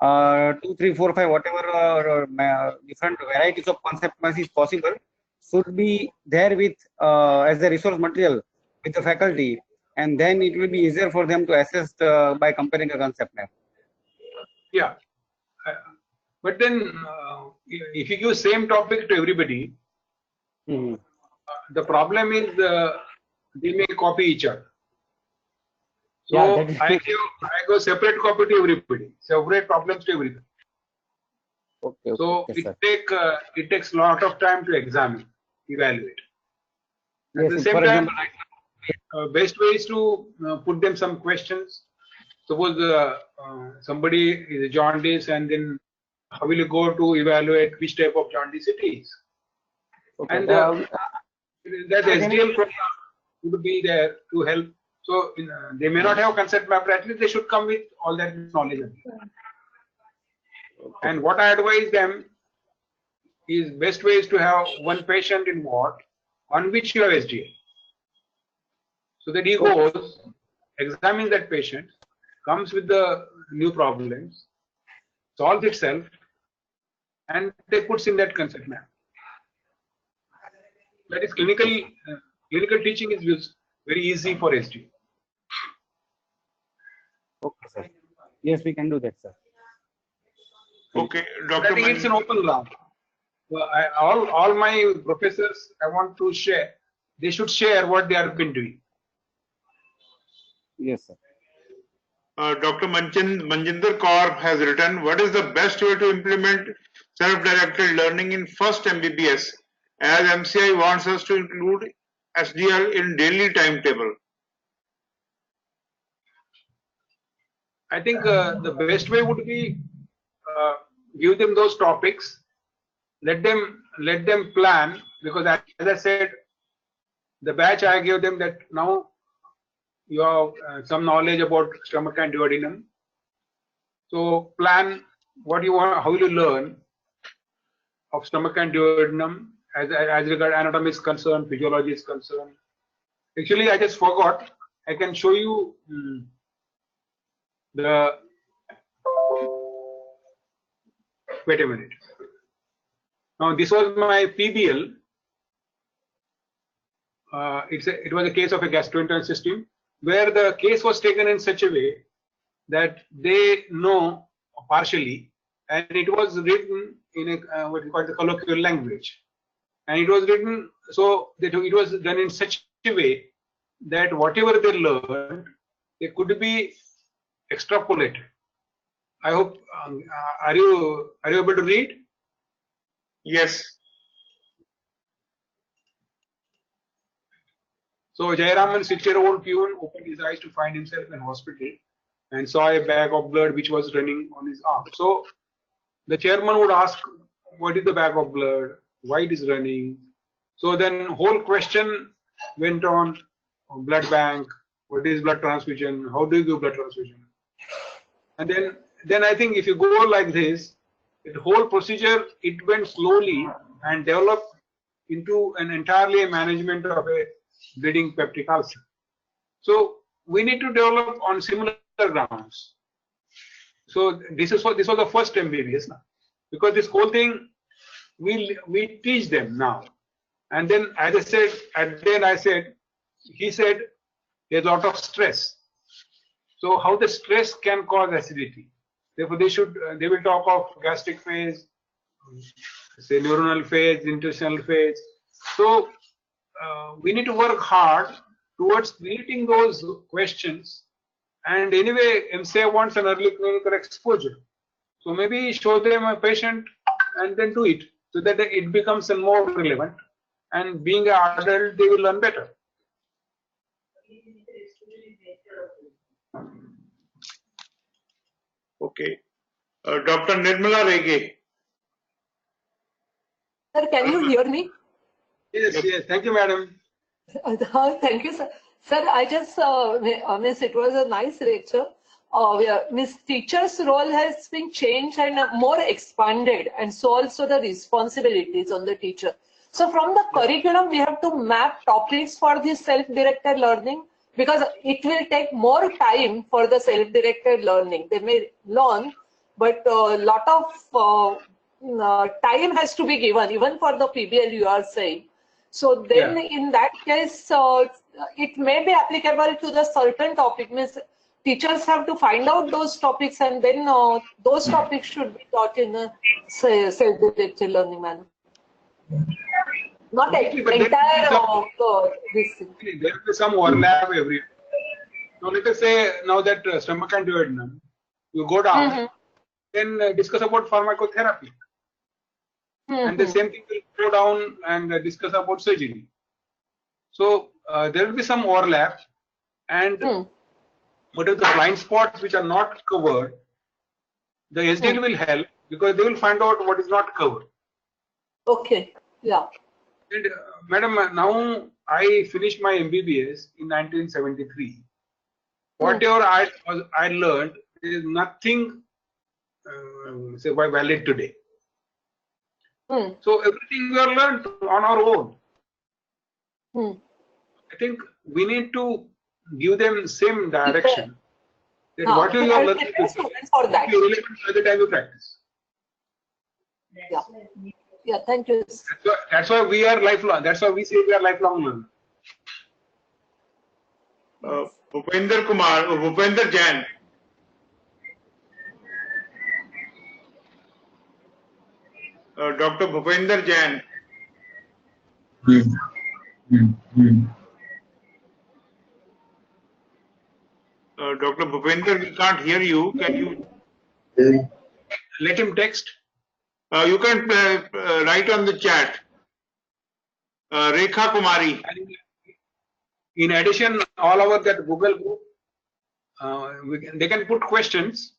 2, 3, 4, 5, whatever different varieties of concept maps is possible, should be there with as the resource material with the faculty, and then it will be easier for them to assess by comparing a concept map. Yeah, but then if you give same topic to everybody, the problem is they may copy each other. So Yeah, I go separate copy to everybody, separate problems to everybody. Okay, so okay, it takes a lot of time to examine, evaluate. At Yes, the same for time, example, best way is to put them some questions. Suppose somebody is jaundice, and then how will you go to evaluate which type of jaundice it is? Okay. And that SDL program would be there to help. So they may not have concept map, but at least they should come with all that knowledge. And what I advise them is best way is to have one patient in ward on which you have SDL. So that he goes, examines that patient, comes with the new problems, solves itself, and they puts in that concept map. That is clinical teaching is very easy for SDL. Okay, sir. Yes, we can do that, sir. Okay, I Dr. think it's an open ground. Well, all my professors, I want to share. They should share what they have been doing. Yes, sir. Dr. Manjinder Kaur has written, what is the best way to implement self-directed learning in first MBBS, as MCI wants us to include SDL in daily timetable? I think the best way would be give them those topics, let them plan, because as I said, the batch I gave them that now you have some knowledge about stomach and duodenum. So plan what you want, how you learn of stomach and duodenum as regard anatomy is concerned, physiology is concerned. Actually, I just forgot. I can show you the. Wait a minute. Now this was my PBL. It was a case of a gastrointestinal system where the case was taken in such a way that they know partially, and it was written in a what you call the colloquial language, and it was written so that it was done in such a way that whatever they learned, they could be extrapolated. I hope are you able to read? Yes. So Jayaraman, 6-year-old peon, opened his eyes to find himself in hospital and saw a bag of blood which was running on his arm. So the chairman would ask, what is the bag of blood? Why it is running? So then whole question went on blood bank, what is blood transfusion, how do you give blood transfusion? And then I think if you go like this, the whole procedure, it went slowly and developed into an entirely management of a bleeding peptic ulcer. So we need to develop on similar grounds. So this was the first MBBS now, because this whole thing we teach them now. And then as I said, at the end I said, he said there's a lot of stress. So how the stress can cause acidity. Therefore they will talk of gastric phase, say neuronal phase, intestinal phase. So we need to work hard towards creating those questions. And anyway, MCI wants an early clinical exposure. So maybe show them a patient and then do it so that it becomes more relevant. And being an adult, they will learn better. Okay. Dr. Nirmala Rege. Sir, can you hear me? Yes. Thank you, madam. Thank you, sir. Sir, I just miss it was a nice lecture. Miss teacher's role has been changed and more expanded, and so also the responsibilities on the teacher. So from the curriculum, we have to map topics for the self-directed learning, because it will take more time for the self-directed learning. They may learn, but a lot of time has to be given, even for the PBL you are saying. So then in that case, it may be applicable to the certain topic. Means teachers have to find out those topics, and then those topics should be taught in a self-directed learning manner. Not entire this thing. There will be some overlap everywhere. So let us say now that stomach and duodenum, you go down, then discuss about pharmacotherapy. And the same thing will go down and discuss about surgery. So there will be some overlap, and what are the blind spots which are not covered, the SDL will help because they will find out what is not covered. Okay. Yeah. And madam, now I finished my MBBS in 1973. Whatever I learned, there is nothing say valid today. So everything we are learned on our own. I think we need to give them same direction. That what you are learning is relevant by the time you practice. Yeah. Yeah. Thank you. That's why we are lifelong. That's why we say we are lifelong learners. Bhupender Jain. Dr. Bhupender Jain. Dr. Bhupender, we can't hear you. Can you let him text? You can write on the chat. Rekha Kumari. In addition, all over that Google group, they can put questions.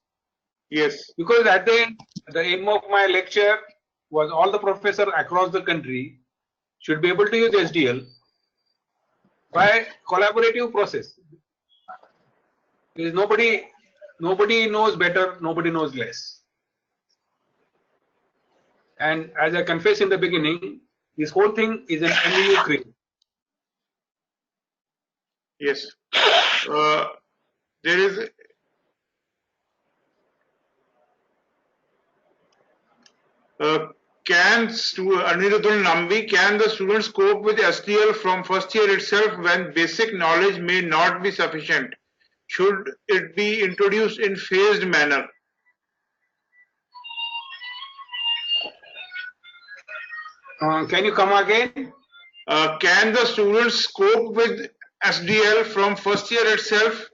Yes. Because at the end, the aim of my lecture was all the professors across the country should be able to use SDL by collaborative process. There is nobody knows better, nobody knows less. And as I confessed in the beginning, this whole thing is an MeU cream. Yes. There is can the students cope with SDL from first year itself when basic knowledge may not be sufficient? Should it be introduced in phased manner? Can you come again? Can the students cope with SDL from first year itself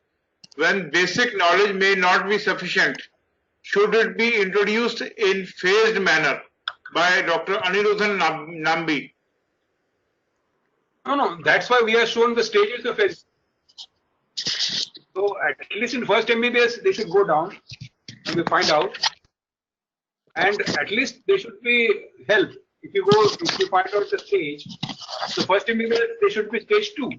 when basic knowledge may not be sufficient? Should it be introduced in phased manner? By Dr. Anirudhan Nambi. No, that's why we are showing the stages of SDL. So at least in first MBBS, they should go down and we find out. And at least they should be helped. If you find out the stage, the first MBBS, they should be stage 2.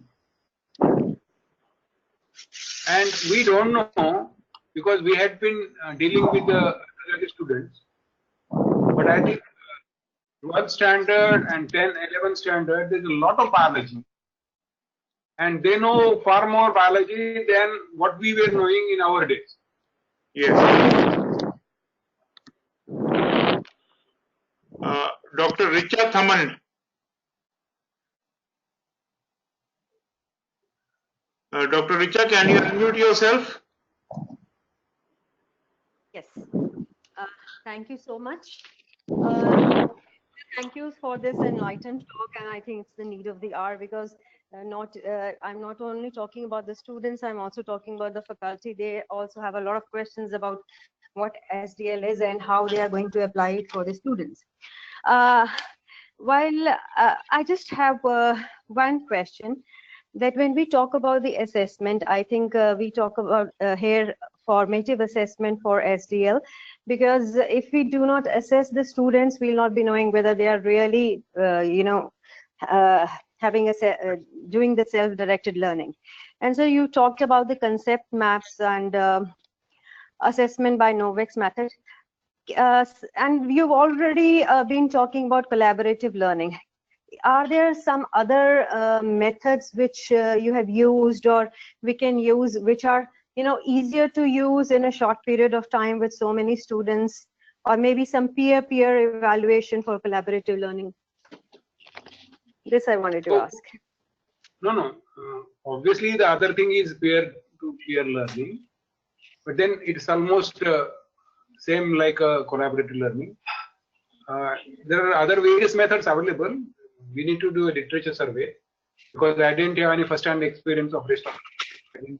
And we don't know because we had been dealing with the students. But I think 12th standard and 10, 11th standard, there's a lot of biology. And they know far more biology than what we were knowing in our days. Yes. Dr. Richa Thaman. Dr. Richa, can you unmute yourself? Yes. Thank you so much. Thank you for this enlightened talk, and I think it's the need of the hour because I'm not only talking about the students, I'm also talking about the faculty. They also have a lot of questions about what SDL is and how they are going to apply it for the students. I just have one question, that when we talk about the assessment, I think we talk about here formative assessment for SDL, because if we do not assess the students, we'll not be knowing whether they are really, doing the self-directed learning. And so you talked about the concept maps and assessment by Novick's method. And you've already been talking about collaborative learning. Are there some other methods which you have used or we can use, which are easier to use in a short period of time with so many students, or maybe some peer-peer evaluation for collaborative learning? This I wanted to ask. No. Obviously, the other thing is peer-to-peer learning, but then it's almost same like a collaborative learning. There are other various methods available. We need to do a literature survey because I didn't have any first-hand experience of rest of it.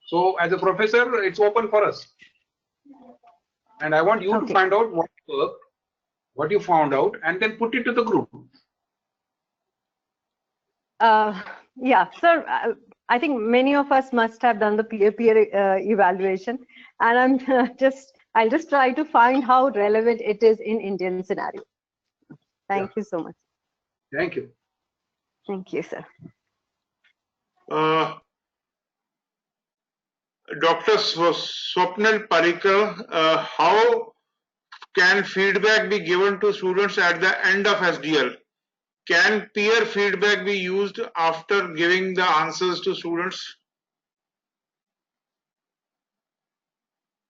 So as a professor, it's open for us. And I want you to find out what worked, what you found out, and then put it to the group. Yeah, sir, I think many of us must have done the peer evaluation, and I'll just try to find how relevant it is in Indian scenario. Thank you so much. Thank you. Thank you, sir. Dr. Swapnil Parikar, how can feedback be given to students at the end of SDL? Can peer feedback be used after giving the answers to students?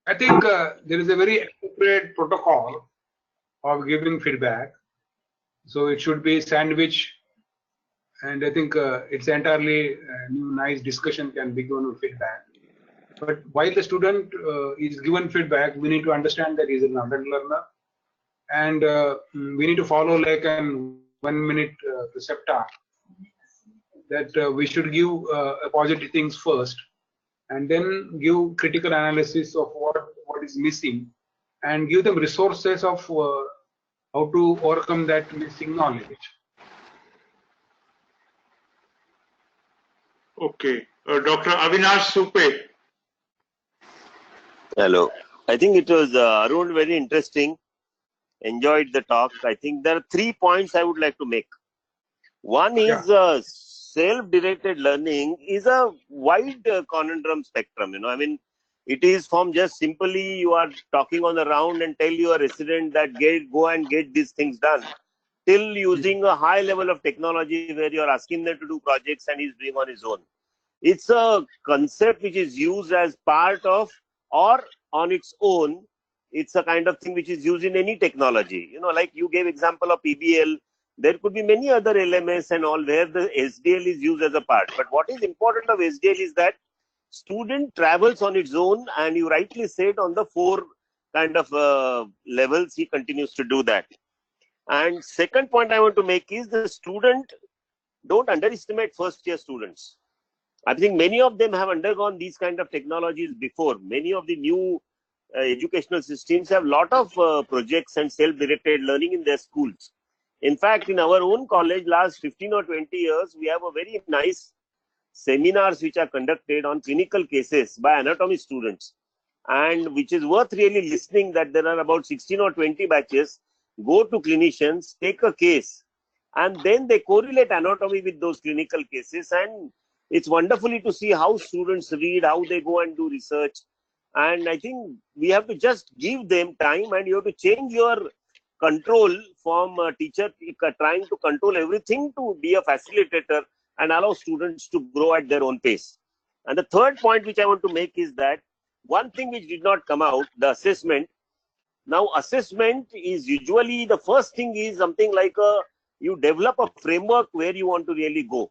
I think there is a very appropriate protocol of giving feedback. So it should be sandwich, and I think it's entirely new nice discussion can be given with feedback. But while the student is given feedback, we need to understand that he is an adult learner, and we need to follow like an 1 minute receptor, that we should give positive things first, and then give critical analysis of what is missing, and give them resources of how to overcome that missing knowledge. Okay. Dr. Avinash Supe. Hello. I think it was Arun, very interesting. Enjoyed the talk. I think there are 3 points I would like to make. One is self-directed learning is a wide conundrum spectrum. I mean, it is from just simply you are talking on the round and tell your resident that go and get these things done, till using a high level of technology where you are asking them to do projects and he's doing on his own. It's a concept which is used as part of or on its own. It's a kind of thing which is used in any technology. Like you gave example of PBL, there could be many other LMS and all where the SDL is used as a part. But what is important of SDL is that student travels on its own, and you rightly said on the 4 kind of levels he continues to do that. And second point I want to make is the student, don't underestimate first year students. I think many of them have undergone these kind of technologies before. Many of the new educational systems have lot of projects and self-directed learning in their schools. In fact, in our own college, last 15 or 20 years, we have a very nice seminars which are conducted on clinical cases by anatomy students, and which is worth really listening, that there are about 16 or 20 batches go to clinicians, take a case, and then they correlate anatomy with those clinical cases. And it's wonderfully to see how students read, how they go and do research. And I think we have to just give them time, and you have to change your control from a teacher trying to control everything to be a facilitator and allow students to grow at their own pace. And the third point which I want to make is that one thing which did not come out, the assessment. Now, assessment is usually the first thing is something like you develop a framework where you want to really go.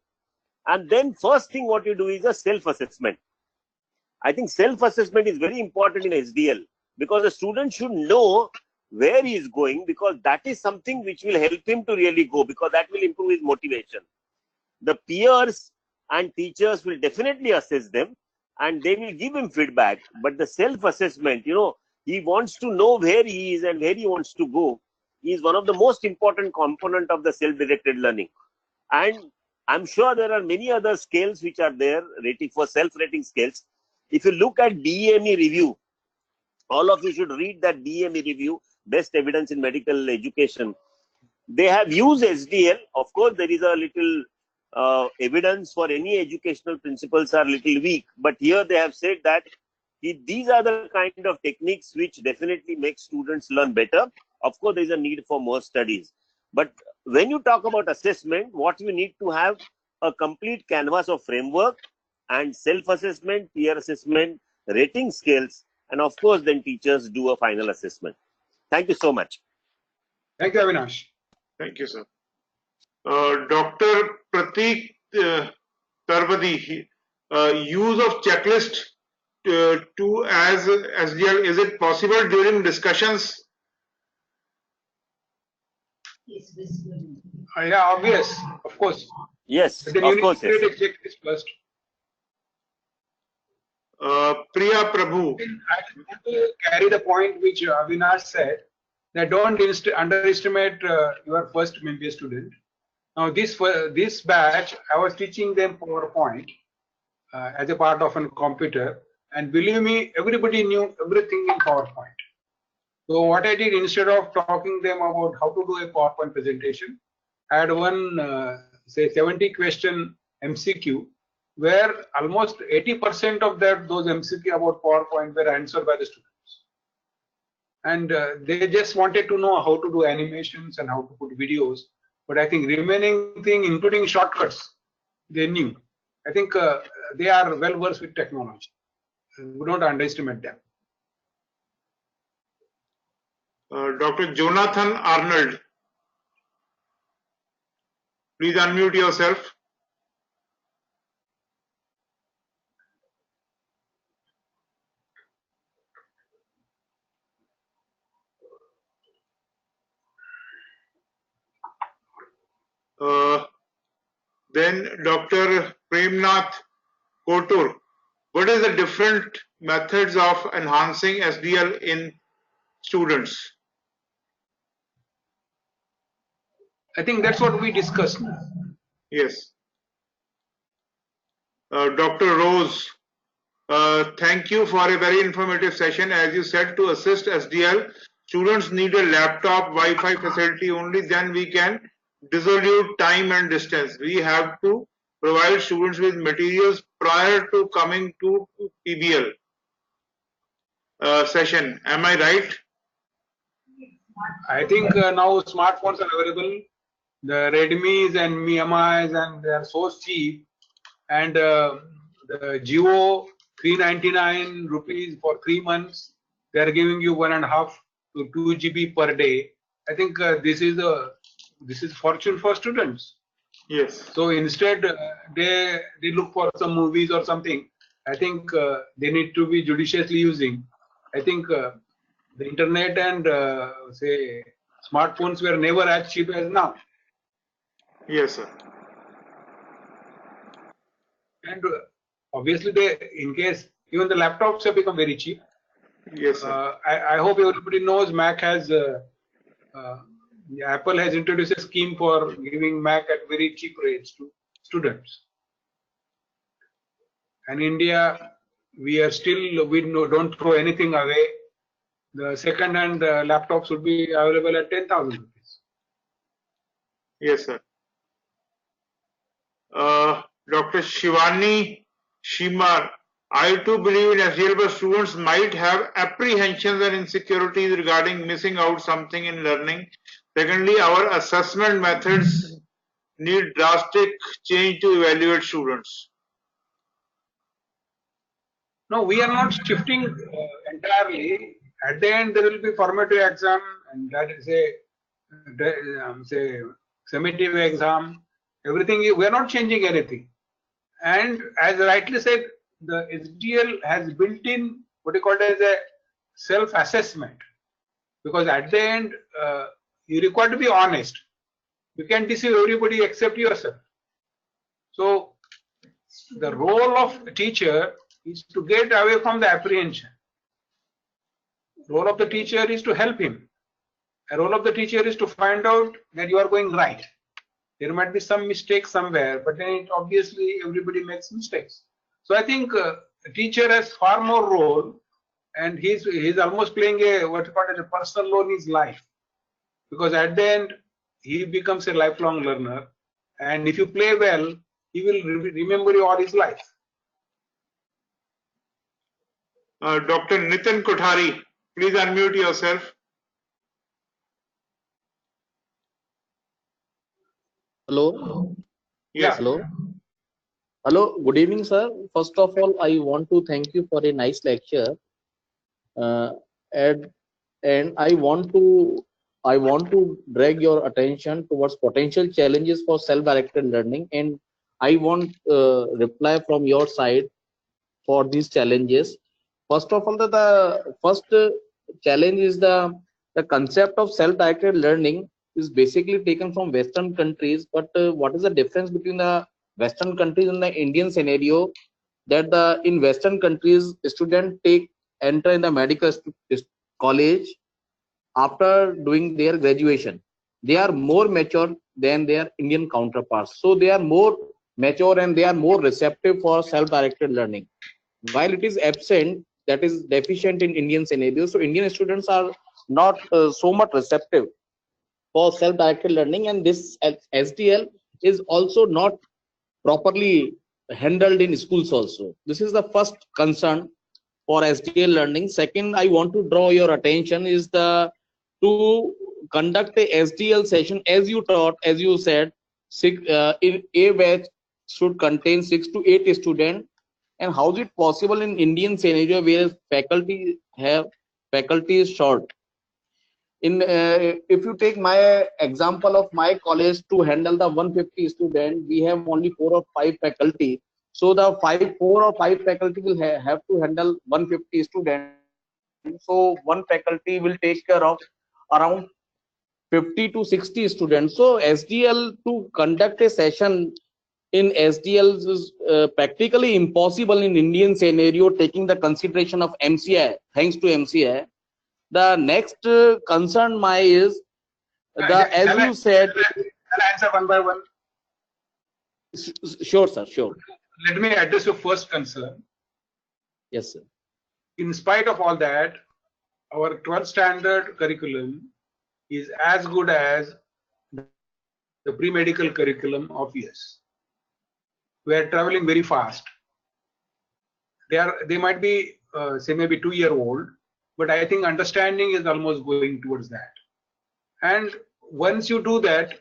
And then first thing what you do is a self-assessment. I think self-assessment is very important in SDL, because the student should know where he is going, because that is something which will help him to really go, because that will improve his motivation. The peers and teachers will definitely assess them and they will give him feedback. But the self-assessment, he wants to know where he is and where he wants to go, is one of the most important component of the self-directed learning. And I'm sure there are many other scales which are there, rating for self-rating scales. If you look at DEME review, all of you should read that DEME review, Best Evidence in Medical Education. They have used SDL. Of course, there is a little evidence for any educational principles are little weak. But here they have said that these are the kind of techniques which definitely make students learn better. Of course, there is a need for more studies. But when you talk about assessment, what you need to have a complete canvas of framework and self-assessment, peer assessment, rating scales, and of course, then teachers do a final assessment. Thank you so much. Thank you, Avinash. Thank you, sir. Dr. Pratik Tarbadi, use of checklist to as SDL, is it possible during discussions? Yeah, obvious, of course. Yes, but then of course. You need to create a checklist first. Priya Prabhu. I want to carry the point which Avinash said, that don't underestimate your first MBA student. Now this batch, I was teaching them PowerPoint as a part of a computer, and believe me, everybody knew everything in PowerPoint. So what I did, instead of talking them about how to do a PowerPoint presentation, I had one say 70 question MCQ, where almost 80% of those MCQ about PowerPoint were answered by the students. And they just wanted to know how to do animations and how to put videos. But I think remaining thing, including shortcuts, they knew. I think they are well versed with technology. We don't underestimate them. Dr. Jonathan Arnold, please unmute yourself. Then Dr. Premnath Kotur, what is the different methods of enhancing SDL in students? I think that's what we discussed. Yes. Dr. Rose, thank you for a very informative session. As you said, to assist SDL, students need a laptop, Wi-Fi facility. Only then we can dissolve time and distance. We have to provide students with materials prior to coming to PBL session. Am I right? I think now smartphones are available. The Redmi's and MiUI's, and they are so cheap. And the Jio 399 rupees for 3 months. They are giving you 1.5 to 2 GB per day. I think this is fortune for students. Yes. So instead, they look for some movies or something. I think they need to be judiciously using. I think the internet and say smartphones were never as cheap as now. Yes, sir. And obviously, in case even the laptops have become very cheap. Yes, sir. I hope everybody knows Mac has Apple has introduced a scheme for giving Mac at very cheap rates to students. And India, we don't throw anything away. The second-hand laptops would be available at 10,000 rupees. Yes, sir. Dr. Shivani Shimar, I too believe in SDL, but students might have apprehensions and insecurities regarding missing out something in learning. Secondly, our assessment methods need drastic change to evaluate students. No, we are not shifting entirely. At the end, there will be formative exam, and that is a say summative exam. Everything, we are not changing anything. And as rightly said, the SDL has built in what you call as a self-assessment, because at the end you require to be honest. You can deceive everybody except yourself. So the role of a teacher is to get away from the apprehension. The role of the teacher is to help him. The role of the teacher is to find out that you are going right. There might be some mistake somewhere, but then obviously everybody makes mistakes. So I think a teacher has far more role, and he's almost playing a what you call as a personal role in his life, because at the end he becomes a lifelong learner, and if you play well, he will remember you all his life. Dr. Nitin Kothari, please unmute yourself. Hello. Yes. Hello. Hello. Good evening, sir. First of all, I want to thank you for a nice lecture, and I want to drag your attention towards potential challenges for self-directed learning, and I want reply from your side for these challenges. First of all, the first challenge is the concept of self-directed learning is basically taken from Western countries. But what is the difference between the Western countries and the Indian scenario? That in Western countries, students enter in the medical college after doing their graduation. They are more mature than their Indian counterparts. So they are more mature and they are more receptive for self-directed learning. While it is absent, that is deficient in Indian scenarios. So Indian students are not so much receptive for self-directed learning, and this SDL is also not properly handled in schools also. This is the first concern for SDL learning. Second, I want to draw your attention is to conduct a SDL session as you taught, as you said, in a batch should contain 6 to 8 students. And how is it possible in Indian scenario where faculty is short? If you take my example of my college, to handle the 150 students, we have only 4 or 5 faculty. So the 4 or 5 faculty will have to handle 150 students. So one faculty will take care of around 50 to 60 students. So SDL, to conduct a session in SDL is practically impossible in Indian scenario, taking the consideration of MCI. Thanks to MCI. The next concern my is as you said. I'll answer one by one. Sure, sir. Sure. Let me address your first concern. Yes, sir. In spite of all that, our 12th standard curriculum is as good as the pre-medical curriculum of US. We are traveling very fast. They might be say maybe 2-year-old, but I think understanding is almost going towards that. And once you do that,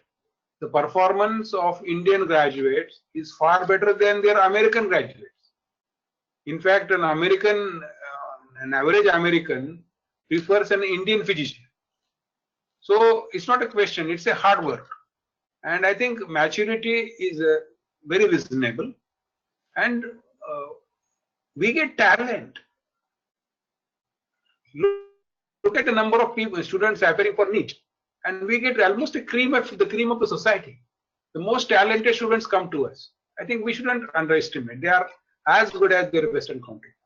the performance of Indian graduates is far better than their American graduates. In fact, an average American prefers an Indian physician. So it's not a question, it's a hard work. And I think maturity is very reasonable. And we get talent. Look at the number of students appearing for NEET. And we get almost the cream of the society. The most talented students come to us. I think we shouldn't underestimate. They are as good as their Western counterparts.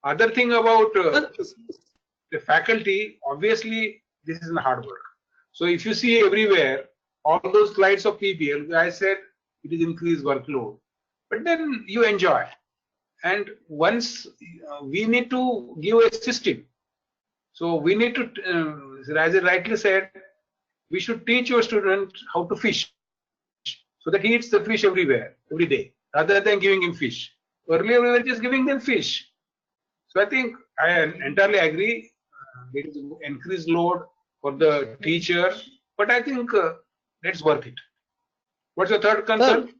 Other thing about the faculty, obviously, this is hard work. So if you see everywhere, all those slides of PBL, I said it is increased workload. But then you enjoy. And once we need to give a system. So we need to, as I rightly said, we should teach your student how to fish so that he eats the fish everywhere, every day, rather than giving him fish. Earlier we were just giving them fish. So I think I entirely agree. There is increased load for the teacher, but I think that's worth it. What's the third concern?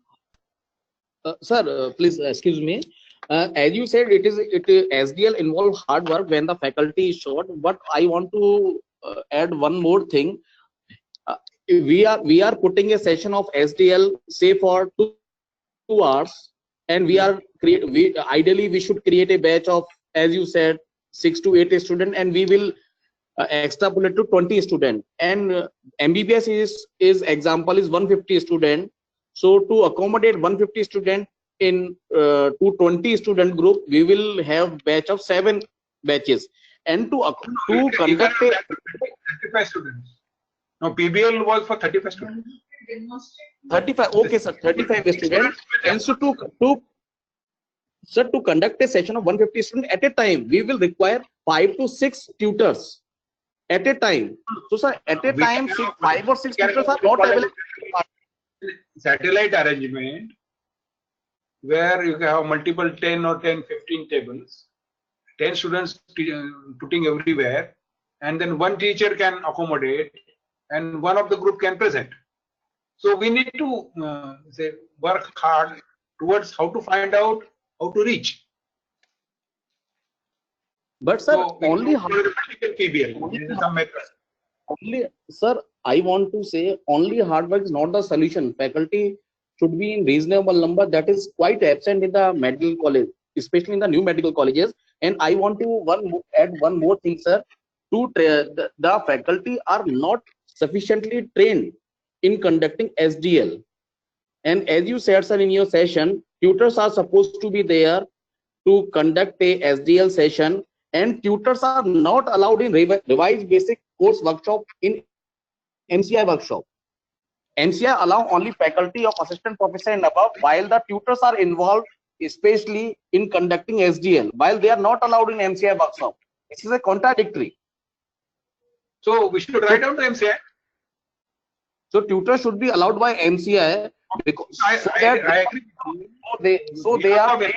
Sir, please excuse me. As you said, SDL involves hard work when the faculty is short. But I want to add one more thing. We are putting a session of SDL say for 2 hours, and ideally we should create a batch of, as you said, 6 to 8 students, and we will extrapolate to 20 students. And MBBS is example is 150 students. So to accommodate 150 students in 220 student group, we will have batch of 7 batches. And to conduct 35 students. No, PBL was for 35 students. 35. Okay, sir. 35 students. And so to conduct a session of 150 students at a time, we will require 5 to 6 tutors at a time. So, sir, at a time, 5 or 6 tutors are not available. Satellite arrangement where you have multiple 10 or 10, 15 tables, 10 students putting everywhere, and then one teacher can accommodate and one of the group can present. So we need to work hard towards how to find out how to reach. But sir, so only sir, I want to say only hard work is not the solution. Faculty should be in reasonable number. That is quite absent in the medical college, especially in the new medical colleges. And I want to add one more thing, sir. The faculty are not sufficiently trained in conducting SDL. And as you said, sir, in your session, tutors are supposed to be there to conduct a SDL session, and tutors are not allowed in revised basic course workshop in MCI workshop. MCI allow only faculty of assistant professor and above, while the tutors are involved, especially in conducting SDL, while they are not allowed in MCI workshop. This is a contradictory. So we should write down the MCI. So tutors should be allowed by MCI because I agree. they are trained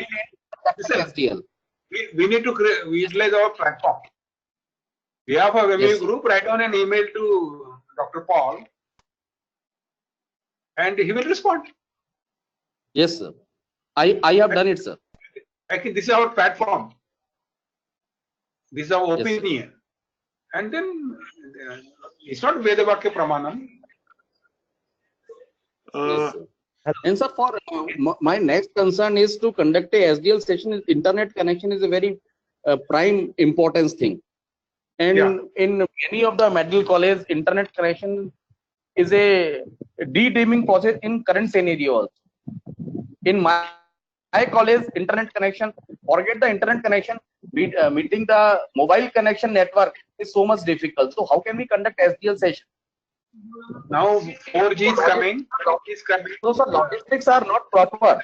in SDL. We need to utilize our platform. We have a MeU Yes. group. Write down an email to Dr. Paul, and he will respond. Yes, sir. I have done it, sir. I think this is our platform. This is our Yes, sir. opinion. And then it's not Vedavakya Pramanam. Yes, sir. And sir, for my next concern is to conduct a SDL session. Internet connection is a very prime importance thing. And in many of the medical college, internet connection is a de-dimming process in current scenario. In my college, internet connection, forget the internet connection, meeting the mobile connection network is so much difficult. So how can we conduct SDL session? Now 4G is coming. 5G is coming. So sir, logistics are not proper.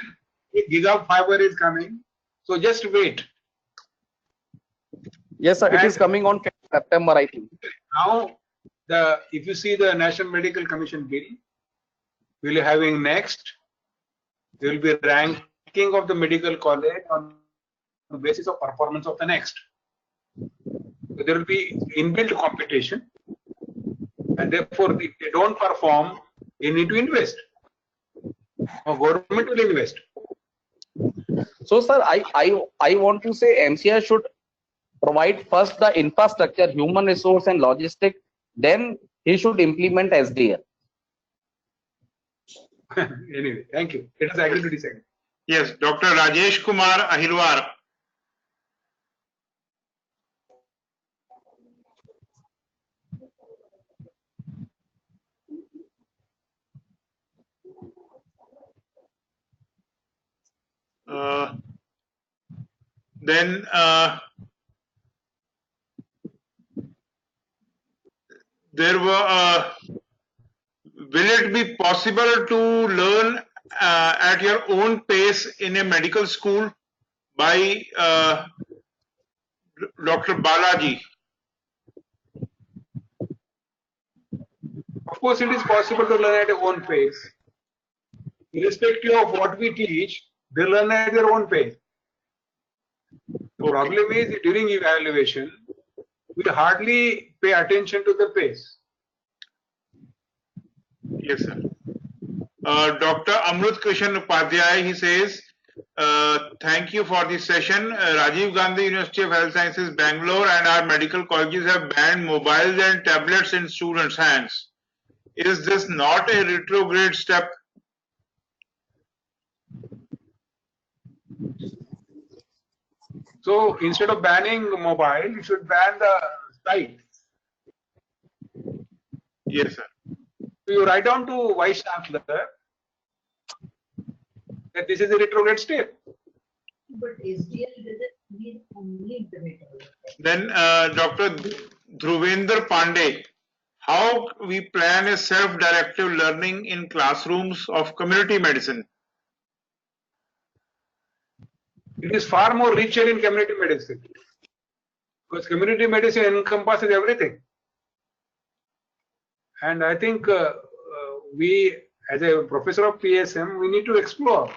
Giga fiber is coming. So just wait. Yes, sir. It is coming on September, I think. Now, if you see the National Medical Commission bill, we'll be having next. There will be ranking of the medical college on the basis of performance of the next. So there will be inbuilt competition, and therefore, if they don't perform, they need to invest. Or government will invest. So, sir, I want to say MCI should provide first the infrastructure, human resource and logistic, then he should implement SDL. Anyway, thank you. Let us agree to disagree. Yes, Dr. Rajesh Kumar Ahilwar. Then there were will it be possible to learn at your own pace in a medical school by Dr. Balaji? Of course, it is possible to learn at your own pace. Irrespective of what we teach, they learn at their own pace. The problem is during evaluation, we hardly pay attention to the pace. Yes, sir. Dr. Amrut Krishan Upadhyay, he says, thank you for this session. Rajiv Gandhi University of Health Sciences, Bangalore and our medical colleges have banned mobiles and tablets in students' hands. Is this not a retrograde step? So instead of banning mobile, you should ban the site. Yes, sir. So you write down to Vice Chancellor that this is a retrograde step. But SDL doesn't mean only internet. Then Dr. Dhruvendra Pandey, how we plan a self-directive learning in classrooms of community medicine? It is far more richer in community medicine because community medicine encompasses everything. And I think we, as a professor of PSM, we need to explore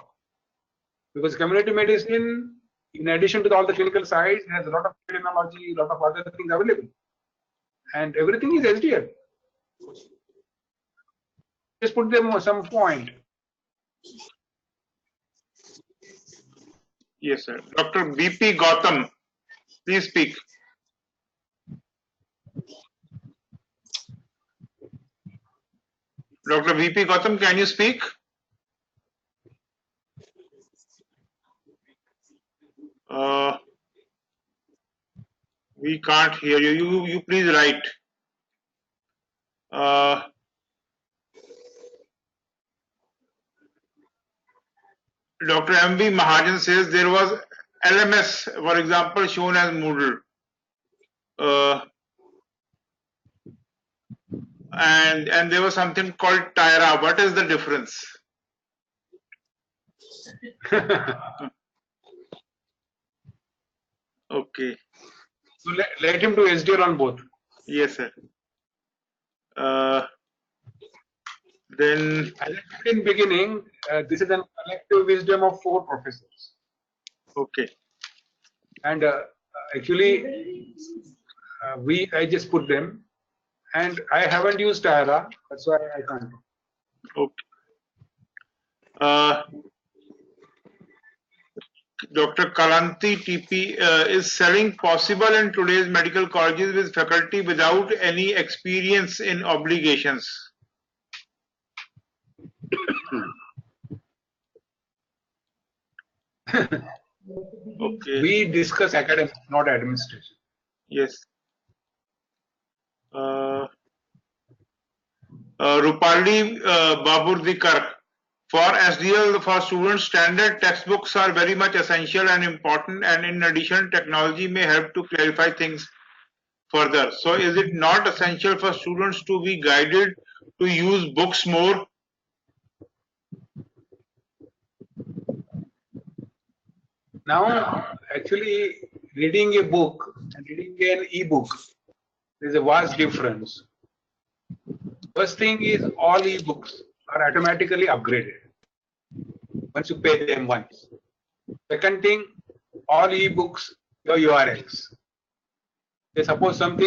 because community medicine, in addition to all the clinical sides, has a lot of technology, a lot of other things available, and everything is SDL. Just put them some point. Yes, sir. Dr. BP Gautam, please speak. Dr. VP Gautam, can you speak? We can't hear you. You please write. Dr. M.V. Mahajan says there was LMS, for example, shown as Moodle. and there was something called Tyra. What is the difference? Okay. So let him do SDL on both. Yes, sir. Then, as I said in beginning, this is an collective wisdom of 4 professors. okay. And actually, I just put them, and I haven't used Tyra. That's why I can't. Okay. Dr. Kalanti TP is selling possible in today's medical colleges with faculty without any experience in obligations. Okay. We discuss academics, not administration. Yes. Rupali Baburdikar. For SDL, for students, standard textbooks are very much essential and important, and in addition, technology may help to clarify things further. So, is it not essential for students to be guided to use books more? Now, actually, reading a book and reading an e-book, there's a vast difference. First thing is all e-books are automatically upgraded once you pay them once. Second thing, all e-books have URLs. They suppose some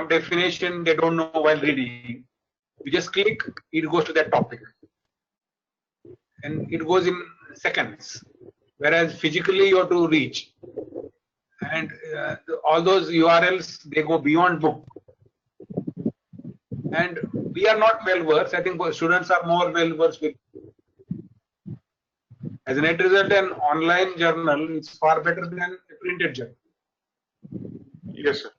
definition they don't know while reading. You just click, it goes to that topic, and it goes in seconds. Whereas physically you have to reach, and all those URLs, they go beyond book. And we are not well versed. I think students are more well versed with. As a net result, an online journal is far better than a printed journal. Yes, sir.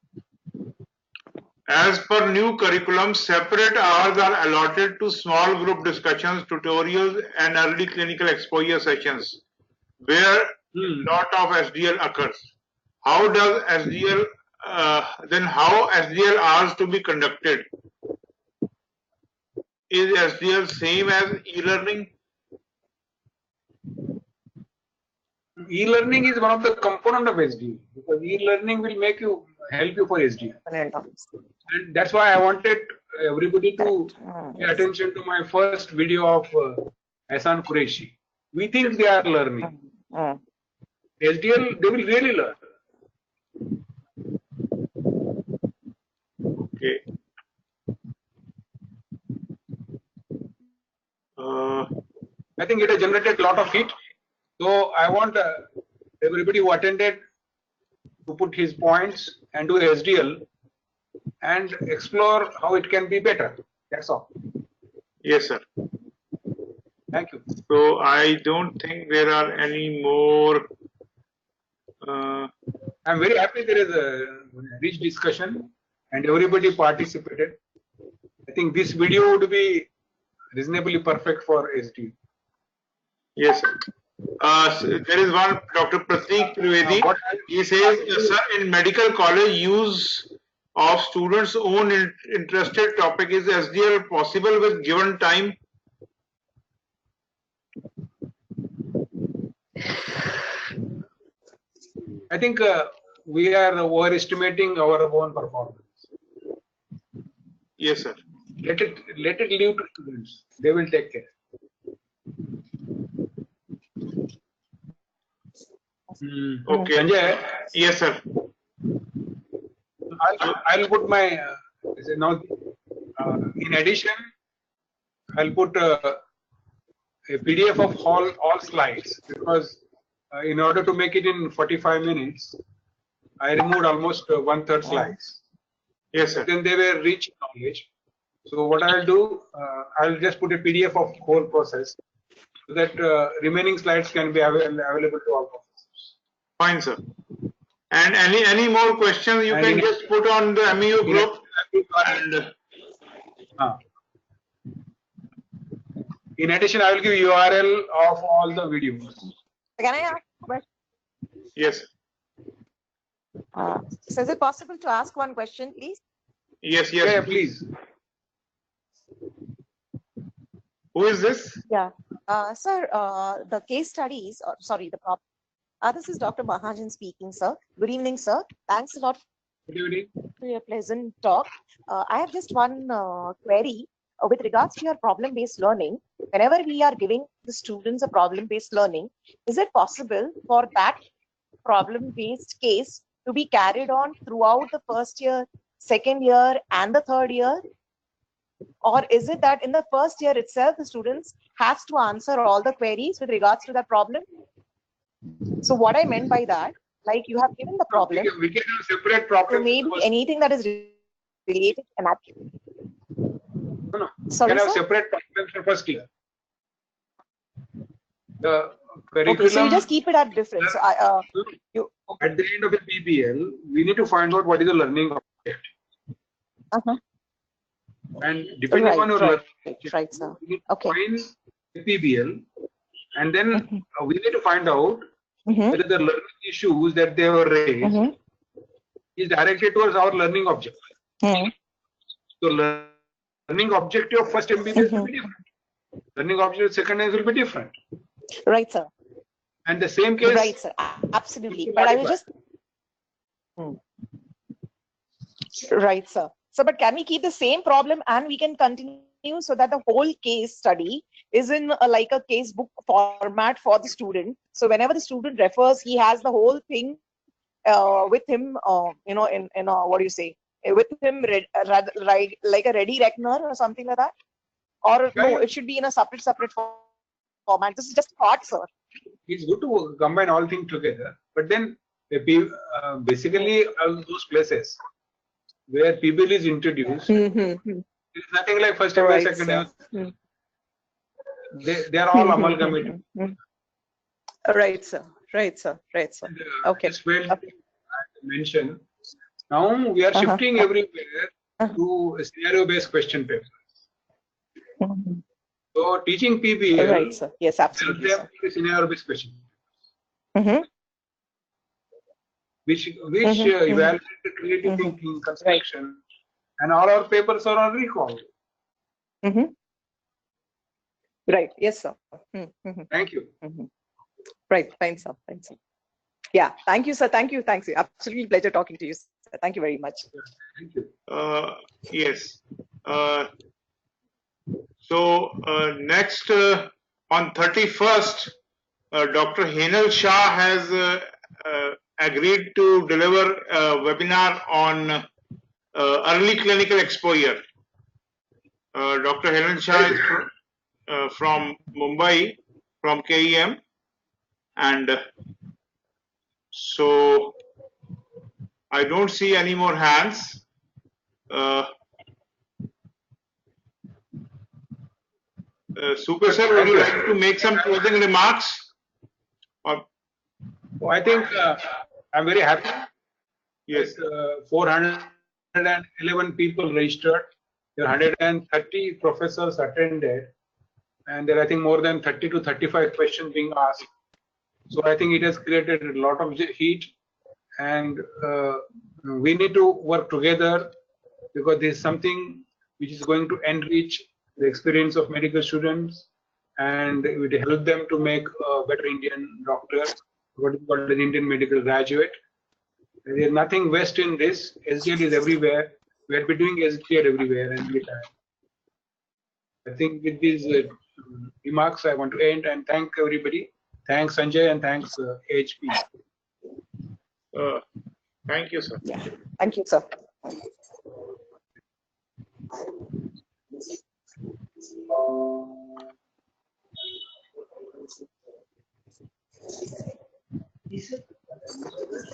As per new curriculum, separate hours are allotted to small group discussions, tutorials, and early clinical exposure sessions, where lot of SDL occurs. How does SDL, then how SDL hours to be conducted? Is SDL same as e-learning? E-learning is one of the component of SDL, because e-learning will help you for SDL. And that's why I wanted everybody to pay attention to my first video of Hassan Qureshi. We think they are learning. SDL, they will really learn. Okay. I think it has generated a lot of heat. So I want everybody who attended to put his points and do SDL and explore how it can be better. That's all. Yes, sir. Thank you. So I don't think there are any more. I'm very happy there is a rich discussion and everybody participated. I think this video would be reasonably perfect for SDL. Yes, sir. There is one, Dr. Prateek Trivedi. He says, sir, in medical college, use of students' own interested topic, is SDL possible with given time? I think we are overestimating our own performance. Yes, sir. Let it leave to students. They will take care. Okay. Sanjay, yes, sir. I'll put my now. In addition, I'll put a PDF of all slides, because in order to make it in 45 minutes, I removed almost 1/3 slides. Yes, sir. Then they were rich knowledge. So what I'll do, I'll just put a PDF of whole process, so that remaining slides can be available to all professors. Fine, sir. And any more questions you can just put on the MEU group. In addition, I will give URL of all the videos. Can I ask a question? Yes. So is it possible to ask one question, please? Yes, yes. Yeah, please. Who is this? Yeah. Sir, the case studies, sorry, the problem. This is Dr. Mahajan speaking, sir. Good evening, sir. Thanks a lot Good evening. for your pleasant talk. I have just one query with regards to your problem-based learning. Whenever we are giving the students a problem-based learning, is it possible for that problem-based case to be carried on throughout the first year, second year, and the third year? Or is it that in the first year itself, the students has to answer all the queries with regards to that problem? So what I meant by that, like you have given the problem, We can have separate so problems. maybe anything that is related to anatomy. No. We Sorry, can have sir? separate problems for first year. The Okay, so curriculum. you just keep it at different. So At the end of the PBL, we need to find out what is the learning object. And depending on your learning object, right, sir. we need to Okay. find the PBL, and then we need to find out whether the learning issues that they were raised is directed towards our learning object. So learning objective of first MBBS will be different. Learning objective of second MBBS will be different. Right, sir. And the same case. Right, sir. Absolutely. But I was just. Right, sir. So, but can we keep the same problem and we can continue so that the whole case study is in like a case book format for the student. So whenever the student refers, he has the whole thing with him, in what do you say? With him, like a ready reckoner or something like that? Or no, it should be in a separate format. This is just thought, sir. It's good to combine all things together, but then basically all those places where PBL is introduced, there is nothing like first year, second year. They are all amalgamated. Right, sir. Right, sir. Right, sir. Okay. As well, I mentioned. Now we are shifting everywhere to scenario-based question papers. So teaching PBL, right, sir. Yes, absolutely. Scenario-based question papers, which evaluate the creative thinking, construction, and all our papers are on recall. Right. Yes, sir. Thank you. Right. Fine, sir. Thanks, sir. Yeah. Thank you, sir. Thank you. Thanks. Absolutely pleasure talking to you, sir. Thank you very much. Thank you. Yes. So next on 31st, Dr. Henal Shah has agreed to deliver a webinar on early clinical exposure. Dr. Henal Shah is from Mumbai, from KEM, and so I don't see any more hands. Super sir, would you like to make some closing remarks? I think I'm very happy. Yes. 411 people registered. There are 130 professors attended, and there are, I think, more than 30 to 35 questions being asked. So I think it has created a lot of heat, and we need to work together because this is something which is going to enrich the experience of medical students, and it will help them to make a better Indian doctor, what is called an Indian medical graduate. There is nothing West in this. SDL is everywhere. We will be doing SDL everywhere and every time. I think with these remarks, I want to end and thank everybody. Thanks, Sanjay, and thanks, AHPE. Thank you, sir. Yeah. Thank you, sir.